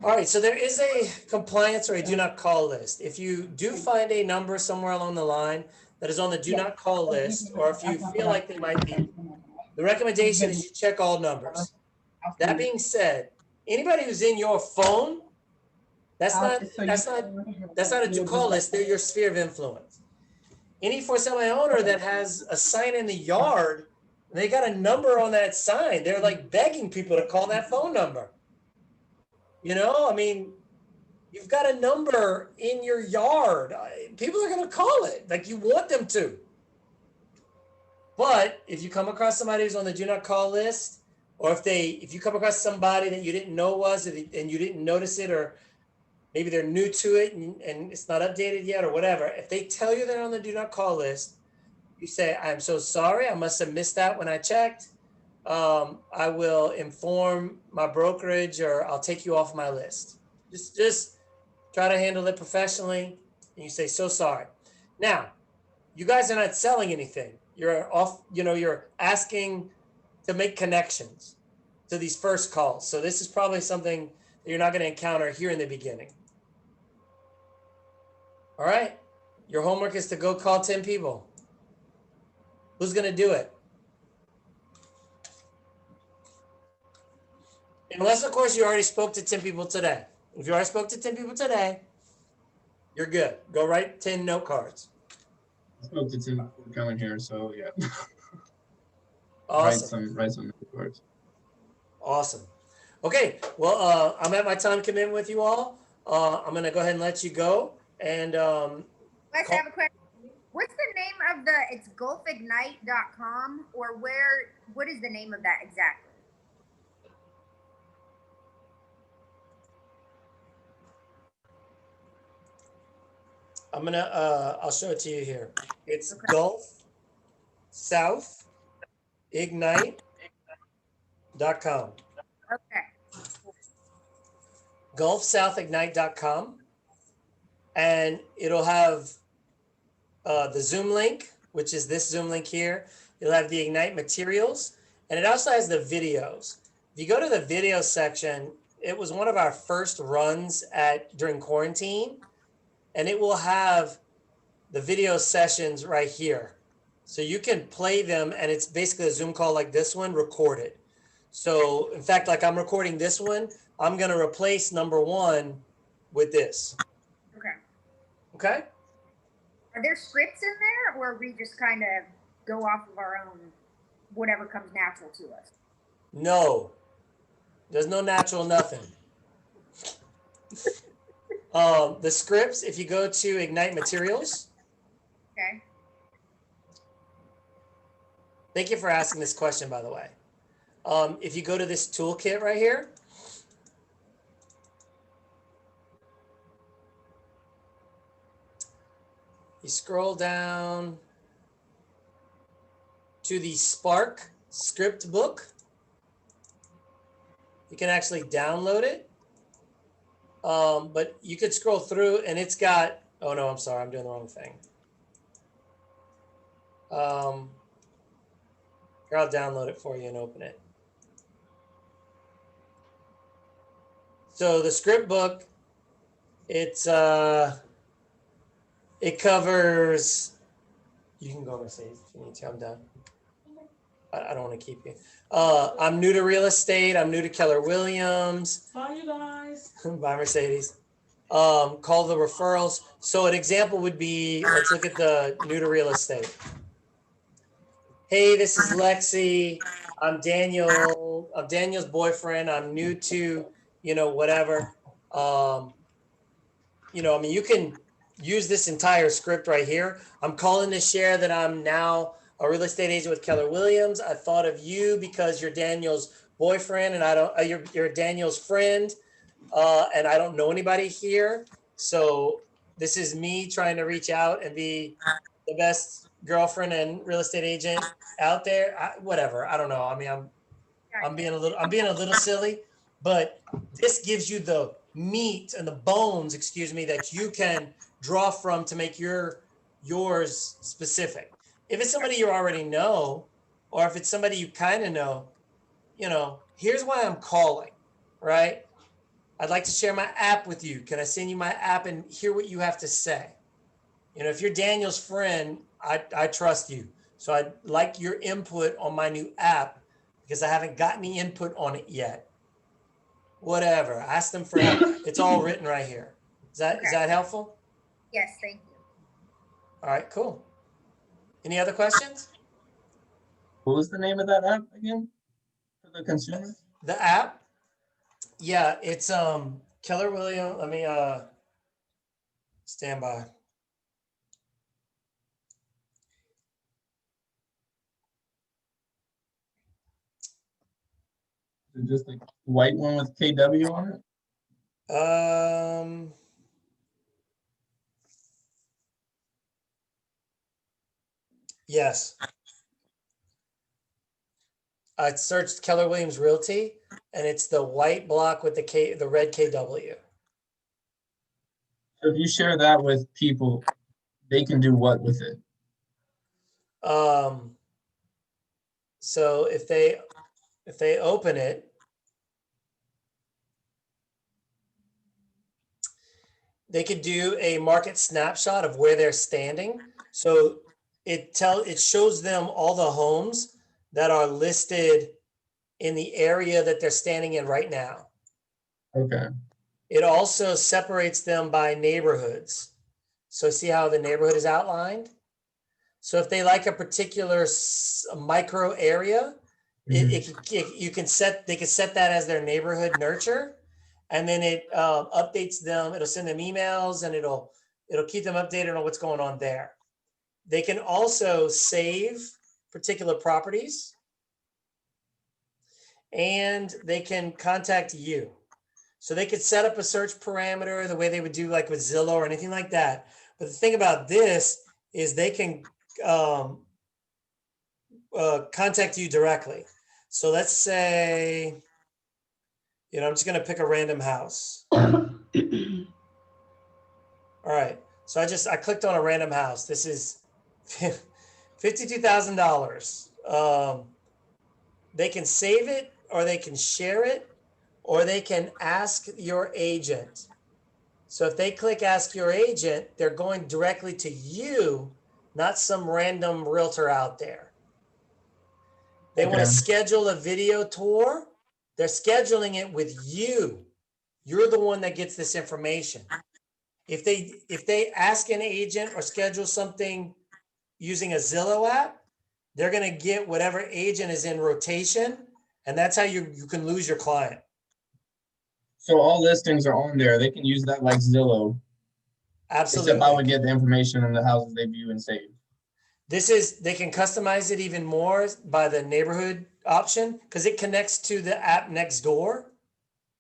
All right, so there is a compliance or a do not call list. If you do find a number somewhere along the line that is on the do not call list, or if you feel like they might be, the recommendation is you check all numbers. That being said, anybody who's in your phone, that's not a do call list. They're your sphere of influence. Any for sale by owner that has a sign in the yard, they got a number on that sign. They're like begging people to call that phone number. I mean, you've got a number in your yard. People are going to call it like you want them to. But if you come across somebody who's on the do not call list, or if you come across somebody that you didn't know was and you didn't notice it, or maybe they're new to it and it's not updated yet or whatever, if they tell you they're on the do not call list, you say, I'm so sorry, I must have missed that when I checked. I will inform my brokerage, or I'll take you off my list. Just try to handle it professionally. And you say, so sorry. Now, you guys are not selling anything. You're off, you're asking to make connections to these first calls. So this is probably something that you're not going to encounter here in the beginning. All right. Your homework is to go call 10 people. Who's going to do it? Unless, of course, you already spoke to 10 people today. If you already spoke to 10 people today, you're good. Go write 10 note cards. I spoke to 10 before coming here, so yeah. Awesome. Write some note cards. Awesome. Okay. Well, I'm at my time commitment with you all. I'm going to go ahead and let you go. And Wes, I have a question. What's the name of it's golfignite.com, or what is the name of that exactly? I'll show it to you here. It's okay. Gulf South Ignite.com. Okay. GulfSouthIgnite.com. And it'll have the Zoom link, which is this Zoom link here. You'll have the Ignite materials, and it also has the videos. If you go to the video section, it was one of our first runs during quarantine, and it will have the video sessions right here. So you can play them, and it's basically a Zoom call like this one recorded. So in fact, like I'm recording this one, I'm going to replace number 1 with this. Okay. Okay. Are there scripts in there, or we just kind of go off of our own, whatever comes natural to us? No, there's no natural nothing. The scripts, if you go to Ignite Materials, Okay. thank you for asking this question, by the way. If you go to this toolkit right here, you scroll down to the Spark script book. You can actually download it. But you could scroll through and it's got, oh no, I'm sorry, I'm doing the wrong thing. Here, I'll download it for you and open it. So the script book, it covers, you can go Mercedes if you need to, I'm done. I don't want to keep you. I'm new to real estate. I'm new to Keller Williams. Bye, you guys. Bye, Mercedes. Call the referrals. So an example would be, let's look at the new to real estate. Hey, this is Lexi. I'm Daniel. I'm Daniel's boyfriend. I'm new to, whatever. I mean, you can use this entire script right here. I'm calling to share that I'm now a real estate agent with Keller Williams. I thought of you because you're Daniel's boyfriend and I don't, you're Daniel's friend. And I don't know anybody here. So this is me trying to reach out and be the best girlfriend and real estate agent out there. Whatever. I don't know. I mean, I'm being a little silly, but this gives you the meat and the bones, that you can draw from to make yours specific. If it's somebody you already know, or if it's somebody you kind of know, here's why I'm calling, right? I'd like to share my app with you. Can I send you my app and hear what you have to say? If you're Daniel's friend, I trust you. So I'd like your input on my new app because I haven't got any input on it yet. Whatever. Ask them for help. It's all written right here. Is that helpful? Yes, thank you. All right, cool. Any other questions? What was the name of that app again for the consumer? The app? Yeah, it's Keller Williams. Let me stand by. Is it just a white one with KW on it? Yes. I searched Keller Williams Realty, and it's the white block with the red KW. So if you share that with people, they can do what with it? So if they open it, they could do a market snapshot of where they're standing. So it shows them all the homes that are listed in the area that they're standing in right now. Okay. It also separates them by neighborhoods. So see how the neighborhood is outlined? So if they like a particular micro area, they can set that as their neighborhood nurture, and then it updates them. It'll send them emails and it'll keep them updated on what's going on there. They can also save particular properties, and they can contact you. So they could set up a search parameter the way they would do like with Zillow or anything like that. But the thing about this is they can contact you directly. So let's say, I'm just going to pick a random house. All right. So I clicked on a random house. This is $52,000. They can save it, or they can share it, or they can ask your agent. So if they click ask your agent, they're going directly to you, not some random realtor out there. They want Okay. to schedule a video tour. They're scheduling it with you. You're the one that gets this information. If they ask an agent or schedule something using a Zillow app, they're going to get whatever agent is in rotation, and that's how you can lose your client. So all listings are on there. They can use that like Zillow. Absolutely. Except I would get the information on the houses they view and save. They can customize it even more by the neighborhood option because it connects to the app next door.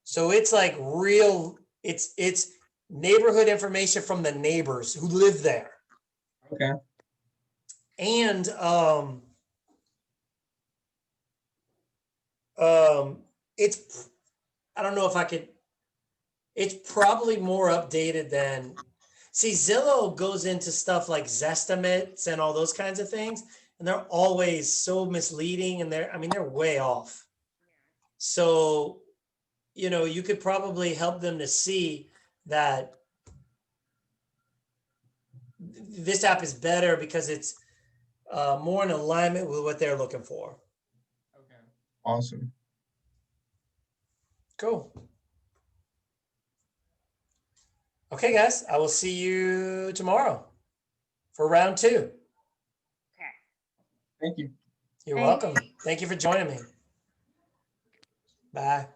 So it's like real, it's neighborhood information from the neighbors who live there. Okay. And it's, I don't know if I could, it's probably more updated than, see, Zillow goes into stuff like Zestimates and all those kinds of things, and they're always so misleading, and they're way off. So, you could probably help them to see that this app is better because it's more in alignment with what they're looking for. Okay. Awesome. Cool. Okay, guys, I will see you tomorrow for round 2. Okay. Thank you. You're Thanks. welcome. Thank you for joining me. Bye.